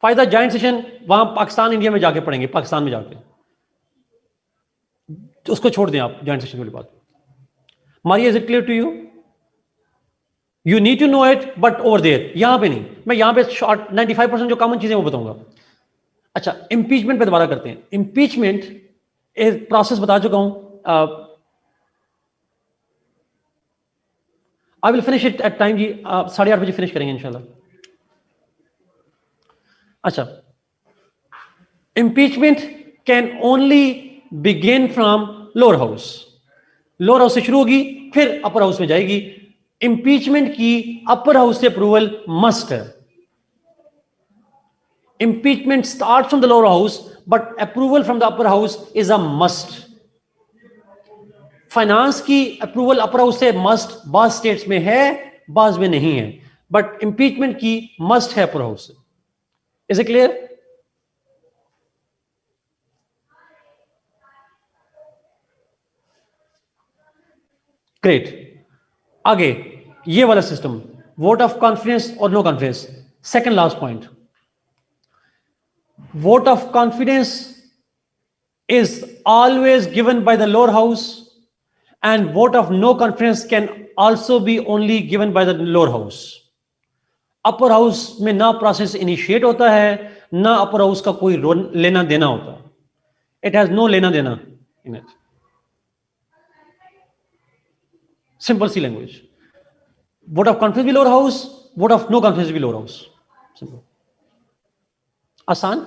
फायदा जॉइंट सेशन वहां पाकिस्तान इंडिया में जाके पढ़ेंगे, पाकिस्तान में जाके. तो उसको छोड़ दें आप जॉइंट सेशन वाली बात. Maria, is it clear to you? You need to know it but over there. यहां पे नहीं. मैं यहां पे शॉर्ट 95% जो कॉमन चीजें वो बताऊंगा. अच्छा, इंपीचमेंट पे दोबारा करते हैं. इंपीचमेंट एक प्रोसेस बता चुका हूं. I will finish it at time जी. 8:30 बजे फिनिश करेंगे इंशाल्लाह. अच्छा, impeachment can only begin from lower house. Lower house से शुरू होगी, फिर अपर हाउस में जाएगी. इंपीचमेंट की अपर हाउस से अप्रूवल मस्ट है. Impeachment starts from the lower house, but approval from the upper house is a must. Finance की अप्रूवल अपर हाउस से मस्ट बाज स्टेट्स में है, बाज में नहीं है. बट इंपीचमेंट की मस्ट है अपर हाउस से. Is it clear? ग्रेट. आगे ये वाला सिस्टम, वोट ऑफ कॉन्फिडेंस और no confidence. Second last point. Vote of confidence is always given by the lower house, and vote of no confidence can also be only given by the lower house. Upper house में ना process initiate होता है, ना upper house का कोई लेना देना होता. It has no लेना देना in it. Simple C language. Vote of confidence भी lower house, vote of no confidence भी lower house. Simple. आसान.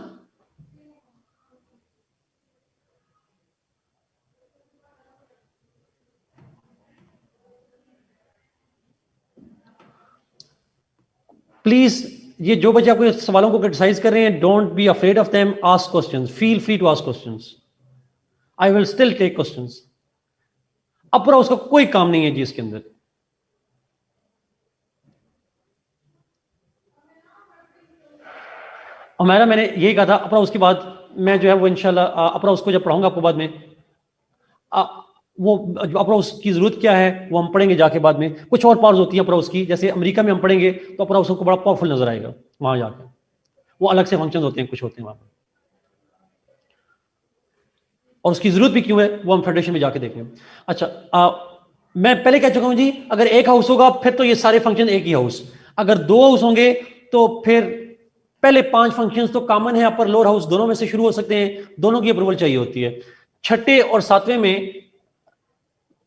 प्लीज, ये जो बच्चे आपको सवालों को क्रिटिसाइज कर रहे हैं, don't be afraid of them. Ask questions. Feel free to ask questions. I will still take questions. Upper house का कोई काम नहीं है जी इसके अंदर. और मैंने यही कहा था, अपर हाउस के बाद मैं जो है वो इंशाल्लाह अपर हाउस को जब पढ़ाऊंगा आपको बाद में, वो अपर हाउस की जरूरत क्या है वो हम पढ़ेंगे जाके बाद में. कुछ और पावर्स होती है अपर हाउस की, जैसे अमेरिका में हम पढ़ेंगे तो अपर हाउस को बड़ा पावरफुल नजर आएगा वहां जाके. वो अलग से फंक्शन होते हैं, कुछ होते हैं वहां पर, और उसकी जरूरत भी क्यों है वो हम फेडरेशन में जाके देखेंगे. अच्छा, मैं पहले कह चुका हूं जी, अगर एक हाउस होगा फिर तो ये सारे फंक्शन एक ही हाउस. अगर 2 हाउस होंगे तो फिर पहले 5 फंक्शंस तो कॉमन है, अपर लोअर हाउस दोनों में से शुरू हो सकते हैं, दोनों की अप्रूवल चाहिए होती है. छठे और सातवें में,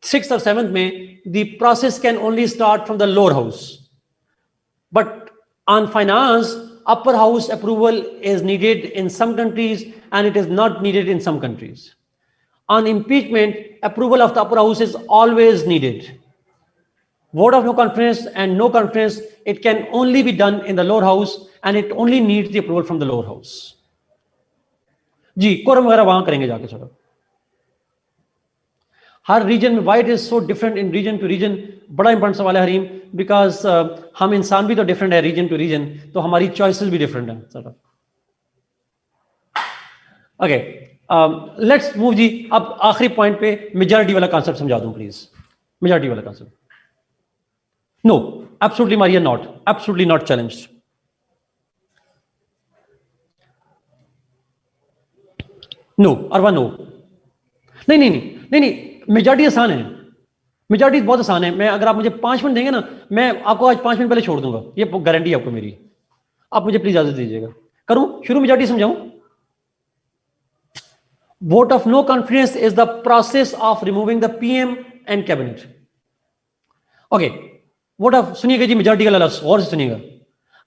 6th और 7th में, the process can only start from the lower house. But on finance, upper house approval is needed in some countries and it is not needed in some countries. On impeachment, approval of the upper house is always needed. Vote of no confidence and no confidence, it can only be done in the lower house and it only needs the approval from the lower house. जी, quorum वगैरह वहां करेंगे जाके. चलो, हर region में, why it is so different in region to region. बड़ा important सवाल है हरीम, बिकॉज हम इंसान भी तो डिफरेंट है रीजन टू रीजन, तो हमारी चॉइसेस भी डिफरेंट है सर. ओके, लेट्स मूव जी. अब आखिरी पॉइंट पे मेजॉरिटी वाला कॉन्सेप्ट समझा दूं प्लीज. मेजॉरिटी वाला concept. No, absolutely Maria, not, absolutely not challenged. No, Arwa no. नहीं नहीं नहीं नहीं नहीं, मेजॉरिटी आसान है. मेजॉरिटी बहुत आसान है. मैं, अगर आप मुझे 5 मिनट देंगे ना, मैं आपको आज 5 मिनट पहले छोड़ दूंगा, ये गारंटी है आपको मेरी. आप मुझे प्लीज इजाजत दीजिएगा. करूं शुरू मेजॉरिटी समझाऊं? Vote of no confidence is the process of removing the PM and cabinet. Okay, vote of, सुनिएगा जी मेजॉरिटी का लफ्ज गौर से सुनिएगा.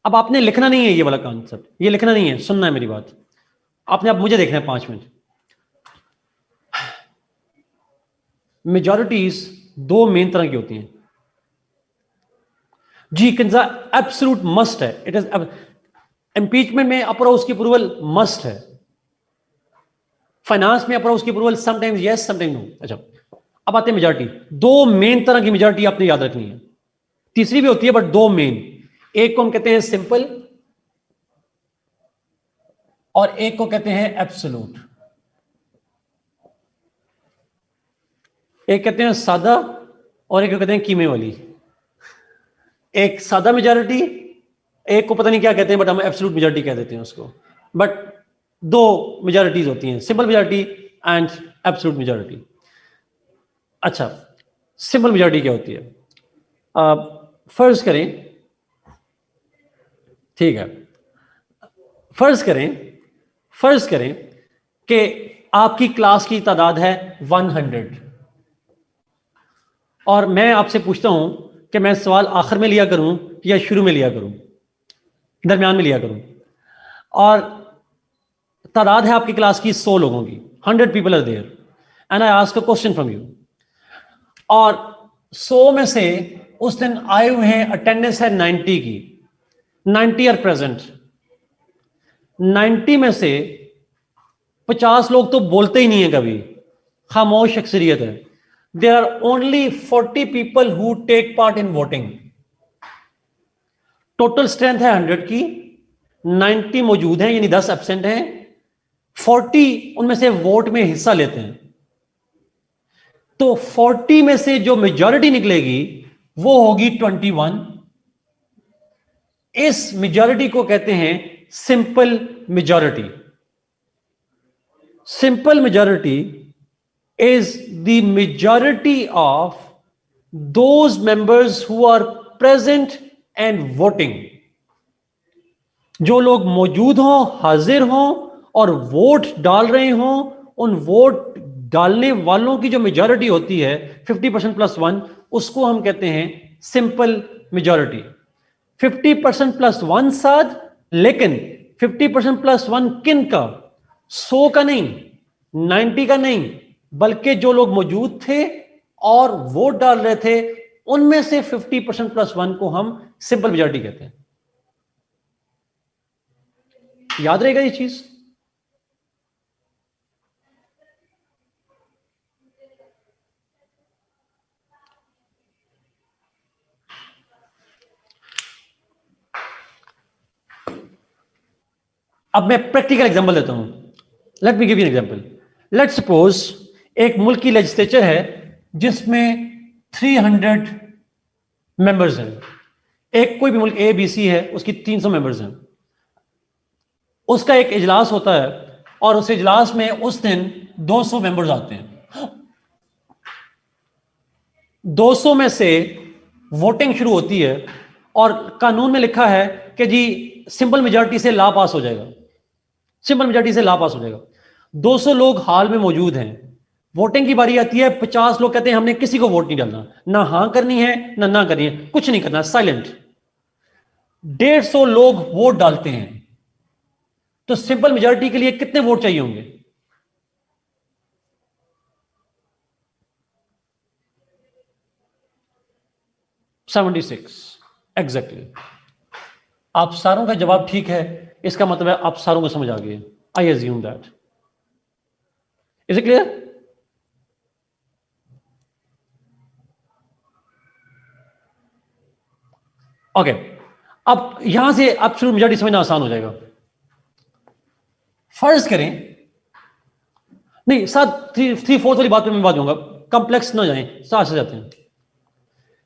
अब आपने लिखना नहीं है ये वाला कॉन्सेप्ट, ये लिखना नहीं है, सुनना है मेरी बात. आपने अब मुझे देखना है 5 मिनट. मेजॉरिटीज 2 मेन तरह की होती हैं जी. कंजा एब्सोल्यूट मस्ट है. इट इज इंपीचमेंट में अपर हाउस की अप्रूवल मस्ट है. फाइनेंस में अपर हाउस की approval sometimes yes, sometimes no. अच्छा, अब आते हैं मेजॉरिटी. 2 मेन तरह की मेजॉरिटी आपने याद रखनी है. तीसरी भी होती है बट 2 मेन. एक को हम कहते हैं सिंपल और एक को कहते हैं एब्सोल्यूट. एक कहते हैं सादा और एक कहते हैं कीमे वाली। एक सादा मेजॉरिटी, एक को पता नहीं क्या कहते हैं बट हम एब्सोल्यूट मेजॉरिटी कह देते हैं उसको। बट दो मेजॉरिटीज होती हैं, simple majority and absolute majority. अच्छा, सिंपल मेजॉरिटी क्या होती है? फर्ज करें, ठीक है, फर्ज करें कि आपकी क्लास की तादाद है 100 और मैं आपसे पूछता हूं कि मैं सवाल आखिर में लिया करूं या शुरू में लिया करूं, दरमियान में लिया करूं, और तादाद है आपकी क्लास की 100 लोगों की, 100 people are there and I ask a question from you, और 100 में से उस दिन आए हुए हैं, अटेंडेंस है 90 की, 90 आर प्रेजेंट। 90 में से 50 लोग तो बोलते ही नहीं है, कभी खामोश अक्सरियत है। There are only 40 people who take part in voting. Total strength है 100 की, 90 मौजूद हैं यानी 10 एब्सेंट हैं, 40 उनमें से वोट में हिस्सा लेते हैं। तो 40 में से जो मेजॉरिटी निकलेगी वो होगी 21। इस मेजॉरिटी को कहते हैं simple majority. Simple majority is the majority of those members who are present and voting। जो लोग मौजूद हों, हाजिर हों और वोट डाल रहे हों, उन वोट डालने वालों की जो मेजॉरिटी होती है 50% प्लस 1, उसको हम कहते हैं सिंपल मेजॉरिटी। 50% प्लस 1 साथ, लेकिन 50% प्लस 1 किन का? 100 का नहीं, 90 का नहीं, बल्कि जो लोग मौजूद थे और वोट डाल रहे थे उनमें से 50% प्लस 1 को हम सिंपल मेजॉरिटी कहते हैं। याद रहेगा ये चीज? अब मैं प्रैक्टिकल एग्जांपल देता हूं। Let me give you an example. Let suppose एक मुल्क की लेजिस्लेचर है जिसमें 300 मेंबर्स हैं। एक कोई भी मुल्क ए बी सी है, उसकी 300 मेंबर्स हैं। उसका एक इजलास होता है और उस इजलास में उस दिन 200 मेंबर्स आते हैं। 200 में से वोटिंग शुरू होती है और कानून में लिखा है कि जी सिंपल मेजॉरिटी से ला पास हो जाएगा, सिंपल मेजॉरिटी से ला पास हो जाएगा। 200 लोग हाल में मौजूद हैं, वोटिंग की बारी आती है, 50 लोग कहते हैं हमने किसी को वोट नहीं डालना, ना हां करनी है ना करनी है, कुछ नहीं करना, साइलेंट। 150 लोग वोट डालते हैं, तो सिंपल मेजॉरिटी के लिए कितने वोट चाहिए होंगे? एग्जैक्टली। आप सारों का जवाब ठीक है, इसका मतलब है आप सारों को समझ आ गए। I assume that. Is it clear? Okay, अब यहां से एब्सोल्यूट मेजॉरिटी समझना आसान हो जाएगा। फर्ज करें, नहीं साथ 3/4 वाली बात पे मैं बात करूंगा, कॉम्प्लेक्स ना जाएं, साथ से जाते हैं।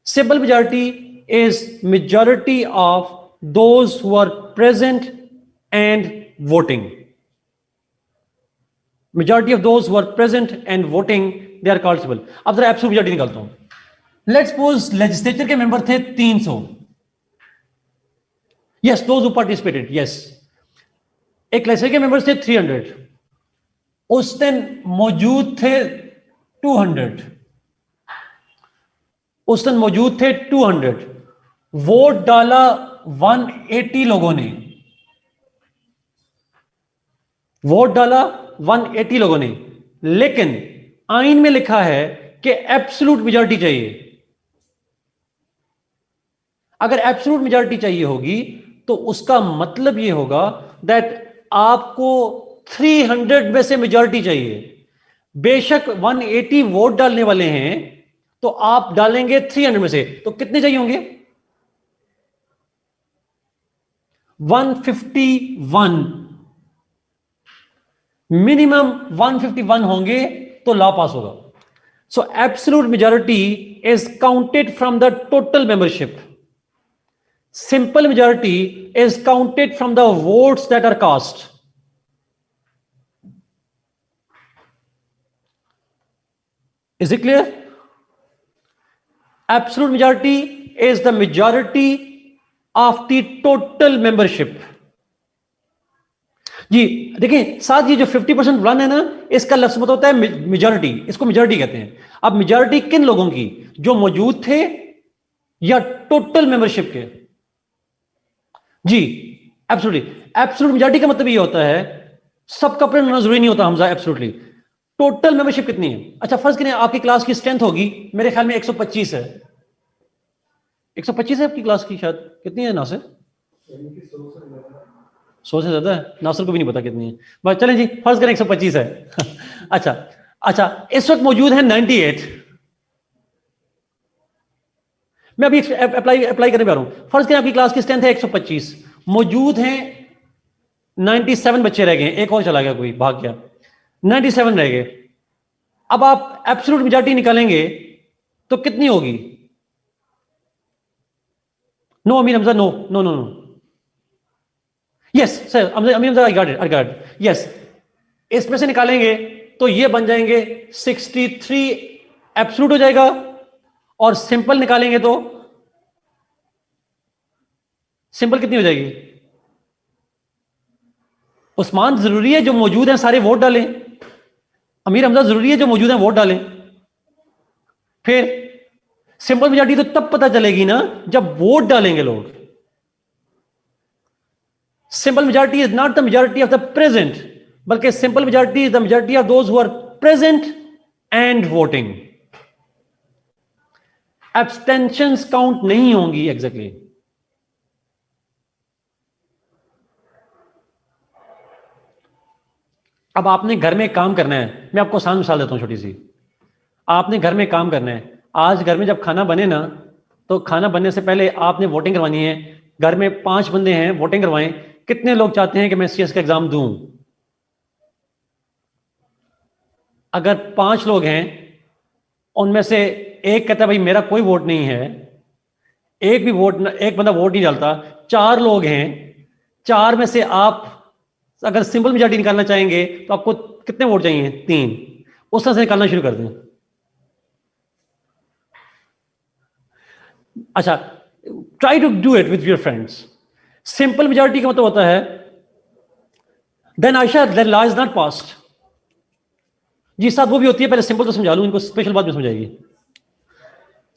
Simple majority is majority of those who are present and voting. Majority of those who are present and voting, they are called simple. अब जरा एब्सोल्यूट मेजॉरिटी निकालता हूं। लेट्स सपोज लेजिस्लेचर के मेंबर थे 300। Yes, those who participated, yes. एक legislature के members थे 300, उस दिन मौजूद थे 200, उस दिन मौजूद थे 200, वोट डाला 180 लोगों ने, वोट डाला 180 लोगों ने, लेकिन आइन में लिखा है कि एब्सोल्यूट मेजॉरिटी चाहिए। अगर एब्सोल्यूट मेजॉरिटी चाहिए होगी तो उसका मतलब यह होगा दैट आपको 300 में से मेजॉरिटी चाहिए। बेशक 180 वोट डालने वाले हैं तो आप डालेंगे 300 में से, तो कितने चाहिए होंगे? 151, मिनिमम 151 होंगे तो लॉ पास होगा। So absolute majority is counted from the total membership. Simple majority is counted from the votes that are cast. Is it clear? Absolute majority is the majority of the total membership. जी देखिए साथ ये जो 50% one है ना, इसका लफ्ज मतलब होता है मेजॉरिटी, इसको मेजॉरिटी कहते हैं। अब मेजॉरिटी किन लोगों की? जो मौजूद थे या टोटल मेंबरशिप के? जी एब्सोल्युटली। एब्सोल्यूट मेजॉरिटी का मतलब ये होता है सबका अपना होना जरूरी नहीं होता हमजा। एब्सोल्युटली टोटल मेंबरशिप कितनी है? अच्छा फर्ज करें आपकी क्लास की स्ट्रेंथ होगी मेरे ख्याल में 125 है। 125 है आपकी क्लास की, शायद कितनी है नासिर? 100 से ज्यादा है? नासिर को भी नहीं पता कितनी है, बस चलें जी फर्ज करें 125 है। अच्छा अच्छा, इस वक्त मौजूद है 98। मैं अभी अप्लाई करने पे आ रहा हूं। फर्ज करें आपकी क्लास की स्ट्रेंथ है 125, मौजूद हैं 97 बच्चे रह गए, एक और चला गया, कोई भाग गया, 97 रह गए। अब आप एब्सोल्यूट मेजॉरिटी निकालेंगे तो कितनी होगी? No Amir Hamza, no no no no, yes sir Amir Hamza, I got it, yes. इसमें से निकालेंगे तो ये बन जाएंगे 63 एब्सोल्यूट हो जाएगा, और सिंपल निकालेंगे तो सिंपल कितनी हो जाएगी? उस्मान जरूरी है जो मौजूद हैं सारे वोट डालें? अमीर हमजा जरूरी है जो मौजूद हैं वोट डालें? फिर सिंपल मेजॉरिटी तो तब पता चलेगी ना जब वोट डालेंगे लोग। Simple majority is not the majority of the present, बल्कि simple majority is the majority of those who are present and voting. Abstentions count नहीं होंगी एग्जैक्टली। अब आपने घर में काम करना है, मैं आपको आसान मिसाल देता हूं छोटी सी। आपने घर में काम करना है, आज घर में जब खाना बने ना, तो खाना बनने से पहले आपने वोटिंग करवानी है। घर में 5 बंदे हैं, वोटिंग करवाएं। कितने लोग चाहते हैं कि मैं CS का एग्जाम दूं? अगर 5 लोग हैं, उनमें से एक कहता है भाई मेरा कोई वोट नहीं है, एक बंदा वोट नहीं डालता, 4 लोग हैं, 4 में से आप अगर सिंपल मेजॉरिटी निकालना चाहेंगे तो आपको कितने वोट चाहिए? 3। उस तरह से निकालना शुरू कर दें। अच्छा, try to do it with your friends. Simple majority का मतलब होता है then Ayesha that law is not passed. जी साथ वो भी होती है, पहले सिंपल तो समझा लूं, इनको स्पेशल बात में समझाइए।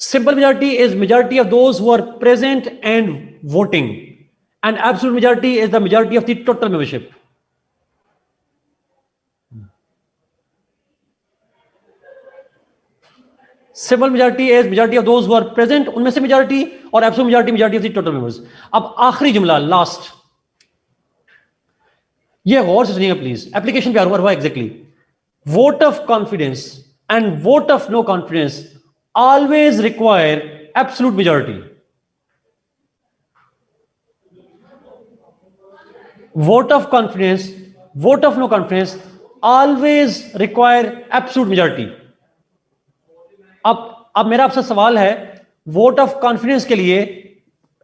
Simple majority is majority of those who are present and voting, and absolute majority is the majority of the total membership. Simple majority is majority of those who are present, उनमें से majority, और absolute majority majority of the total members. अब आखिरी जुमला last, ये गौर से सुनिएगा please, application पे हुआ exactly. Vote of confidence and vote of no confidence always require absolute majority. Vote of confidence, vote of no confidence always require absolute majority. अब मेरा आपसे सवाल है, वोट ऑफ कॉन्फिडेंस के लिए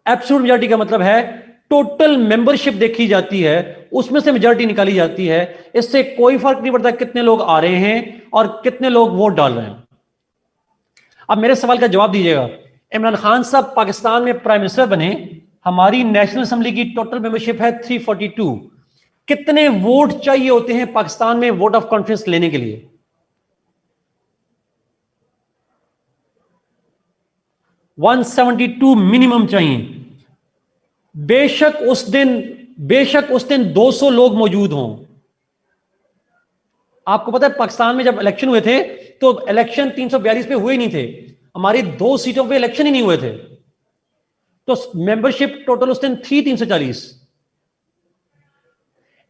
एब्सोल्यूट मेजॉरिटी का मतलब है टोटल मेंबरशिप देखी जाती है, उसमें से मेजॉरिटी निकाली जाती है। इससे कोई फर्क नहीं पड़ता कितने लोग आ रहे हैं और कितने लोग वोट डाल रहे हैं। अब मेरे सवाल का जवाब दीजिएगा। इमरान खान साहब पाकिस्तान में प्राइम मिनिस्टर बने, हमारी नेशनल असेंबली की टोटल मेंबरशिप है 342। कितने वोट चाहिए होते हैं पाकिस्तान में वोट ऑफ कॉन्फिडेंस लेने के लिए? 172 मिनिमम चाहिए। बेशक उस दिन 200 लोग मौजूद हों। आपको पता है पाकिस्तान में जब इलेक्शन हुए थे तो इलेक्शन 342 पे हुए ही नहीं थे, हमारी 2 सीटों पे इलेक्शन ही नहीं हुए थे, तो मेंबरशिप टोटल उस दिन थी 340।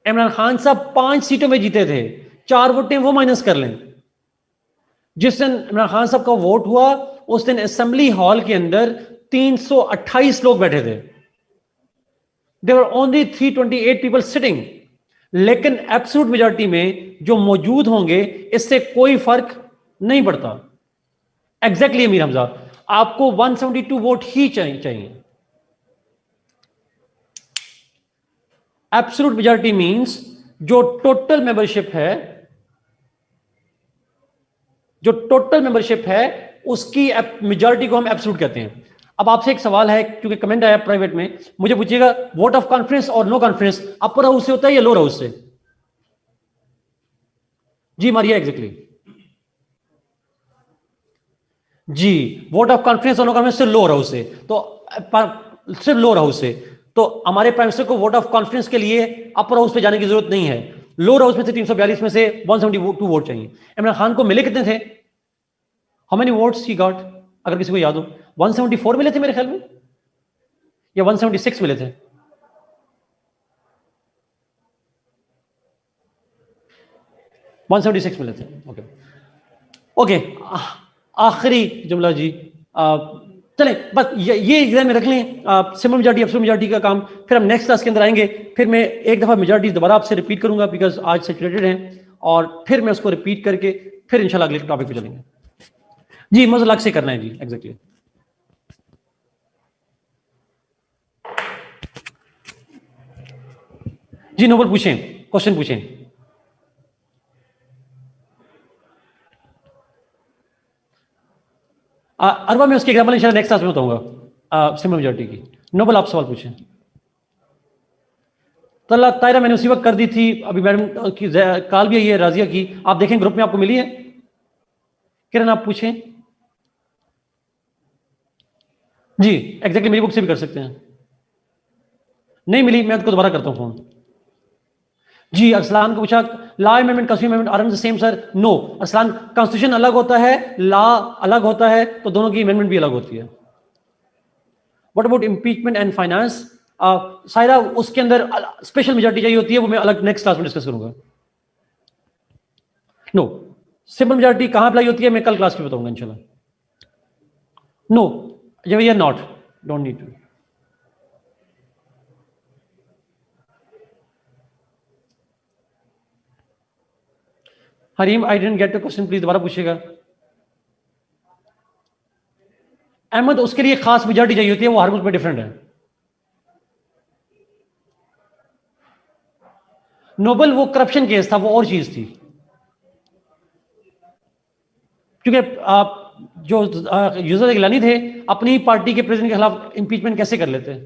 इमरान खान साहब 5 सीटों में जीते थे, 4 वोटें वो माइनस कर लें। जिस दिन इमरान खान साहब का वोट हुआ उस दिन असेंबली हॉल के अंदर 328 लोग बैठे थे। There were only 328 people sitting. लेकिन एब्सोल्यूट मेजॉरिटी में जो मौजूद होंगे इससे कोई फर्क नहीं पड़ता। एग्जैक्टली अमीर हमजा, आपको 172 वोट ही चाहिए। एब्सोल्यूट मेजॉरिटी मींस जो टोटल मेंबरशिप है उसकी मेजॉरिटी को हम एब्सोल्यूट कहते हैं। अब आपसे एक सवाल है, क्योंकि कमेंट आया प्राइवेट में, मुझे पूछिएगा वोट ऑफ कॉन्फ्रेंस और नो कॉन्फ्रेंस अपर हाउस से होता है या लोअर हाउस से? जी मारिया, एग्जैक्टली जी, वोट ऑफ कॉन्फ्रेंस और नो कॉन्फ्रेंस से लोअर हाउस से, तो सिर्फ लोअर हाउस से। तो हमारे प्राइम मिनिस्टर को वोट ऑफ कॉन्फ्रेंस के लिए अपर हाउस पे जाने की जरूरत नहीं है। लोअर हाउस में से 342 में से 172 वोट चाहिए। इमरान खान को मिले कितने थे? How many votes he got, अगर किसी को याद हो? 174 मिले थे मेरे ख्याल में, या 176 मिले थे? $176 मिले थे। ओके ओके, आखिरी जुमला जी, चलें बस ये एग्जाम में रख लें, सिंपल मेजॉरिटी एब्सोल्यूट मेजॉरिटी का काम फिर हम नेक्स्ट क्लास के अंदर आएंगे। फिर मैं एक दफ़ा मेजॉरिटी दोबारा आपसे रिपीट करूंगा बिकॉज आज सेचुरेटेड हैं, और फिर मैं उसको रिपीट करके फिर इंशाल्लाह अगले टॉपिक पे चलेंगे। जी मज़ा अलग से करना है जी, एग्जैक्टली। जी नोबल पूछें, क्वेश्चन पूछें। अरबा में उसके एग्जाम्पल इंशाल्लाह नेक्स्ट क्लास में बताऊंगा सिंपल मेजॉरिटी की। नोबल आप सवाल पूछें। तला तायरा मैंने उसी वक्त कर दी थी, अभी मैडम की कॉल भी आई है राजिया की, आप देखें ग्रुप में आपको मिली है। किरण आप पूछें। जी एग्जैक्टली, मेरी बुक से भी कर सकते हैं। नहीं मिली, मैं आपको दोबारा करता हूँ फोन। जी अरसलान को पूछा law amendment constitution amendment are the same sir? No Arsalan, constitution अलग होता है, लॉ अलग होता है, तो दोनों की अमेंडमेंट भी अलग होती है। What about impeachment and finance? Saira, उसके अंदर स्पेशल मेजॉरिटी चाहिए होती है, वो मैं अलग नेक्स्ट क्लास में डिस्कस करूंगा। नो सिंपल मेजॉरिटी कहां अप्लाई होती है मैं कल क्लास में बताऊंगा इंशाल्लाह। नो ये not, don't need to. Hareem I didn't get the question, please दोबारा पूछिएगा। अहमद, उसके लिए खास मेजॉरिटी चाहिए होती है, वो हर मुल्क में डिफरेंट है। नोबल वो करप्शन केस था, वो और चीज थी, क्योंकि आप जो यूसुफ गिलानी थे अपनी पार्टी के प्रेसिडेंट के खिलाफ इंपीचमेंट कैसे कर लेते हैं?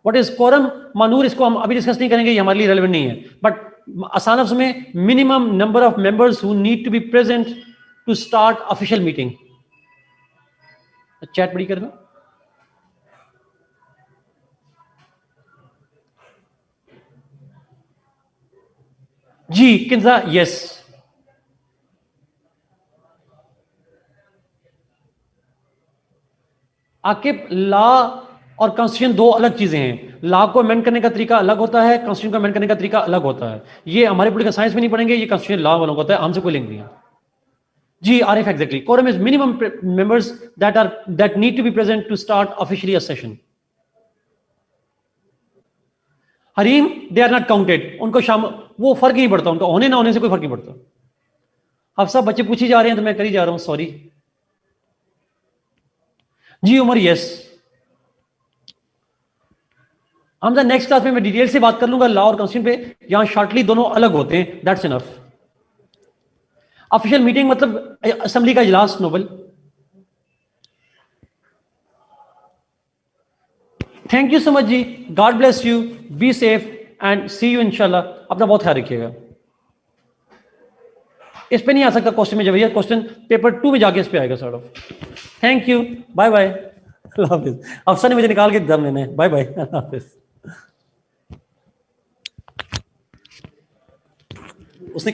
व्हाट इज कोरम मानूर, इसको हम अभी डिस्कस नहीं करेंगे, ये हमारे लिए रेलेवेंट नहीं है। बट आसान लफ्ज़ में minimum number of members who need to be present to start official meeting. Chat बड़ी करना। जी किंजा, यस। आकिब, लॉ और कॉन्स्टिट्यूशन दो अलग चीजें हैं। लॉ को अमेंड करने का तरीका अलग होता है, कॉन्स्टिट्यूशन को अमेंड करने का तरीका अलग होता है। ये हमारे पॉलिटिकल साइंस में नहीं पढ़ेंगे, ये कॉन्स्टिट्यूशन लॉ वालों को होता है, हमसे कोई लिंक नहीं है। जी Arif, exactly, quorum is minimum members that need to be present to start officially a session. Harim, they are not counted, उनको शाम वो फर्क ही नहीं पड़ता, उनको होने ना होने से कोई फर्क नहीं पड़ता। हफ्सा, बच्चे पूछी जा रहे हैं तो मैं कर ही जा रहा हूं, सॉरी। जी उमर, यस। हम नेक्स्ट क्लास में मैं डिटेल से बात कर लूंगा लॉ और कॉन्स्टिट्यूशन पे, यहां शॉर्टली दोनों अलग होते हैं, दैट्स इनफ। ऑफिशियल मीटिंग मतलब असेंबली का इजलास। नोबल, थैंक यू सो मच जी, God bless you, be safe and see you इंशाल्लाह। अपना बहुत ख्याल रखिएगा। इस पे नहीं आ सकता क्वेश्चन में, जब भैया क्वेश्चन पेपर 2 में जाके इस पे आएगा sort of. Thank you, bye bye, अल्लाह हाफिज। अफसर ने मुझे निकाल के एग्जाम लेने, बाय बाय, अल्लाह हाफिज। उसने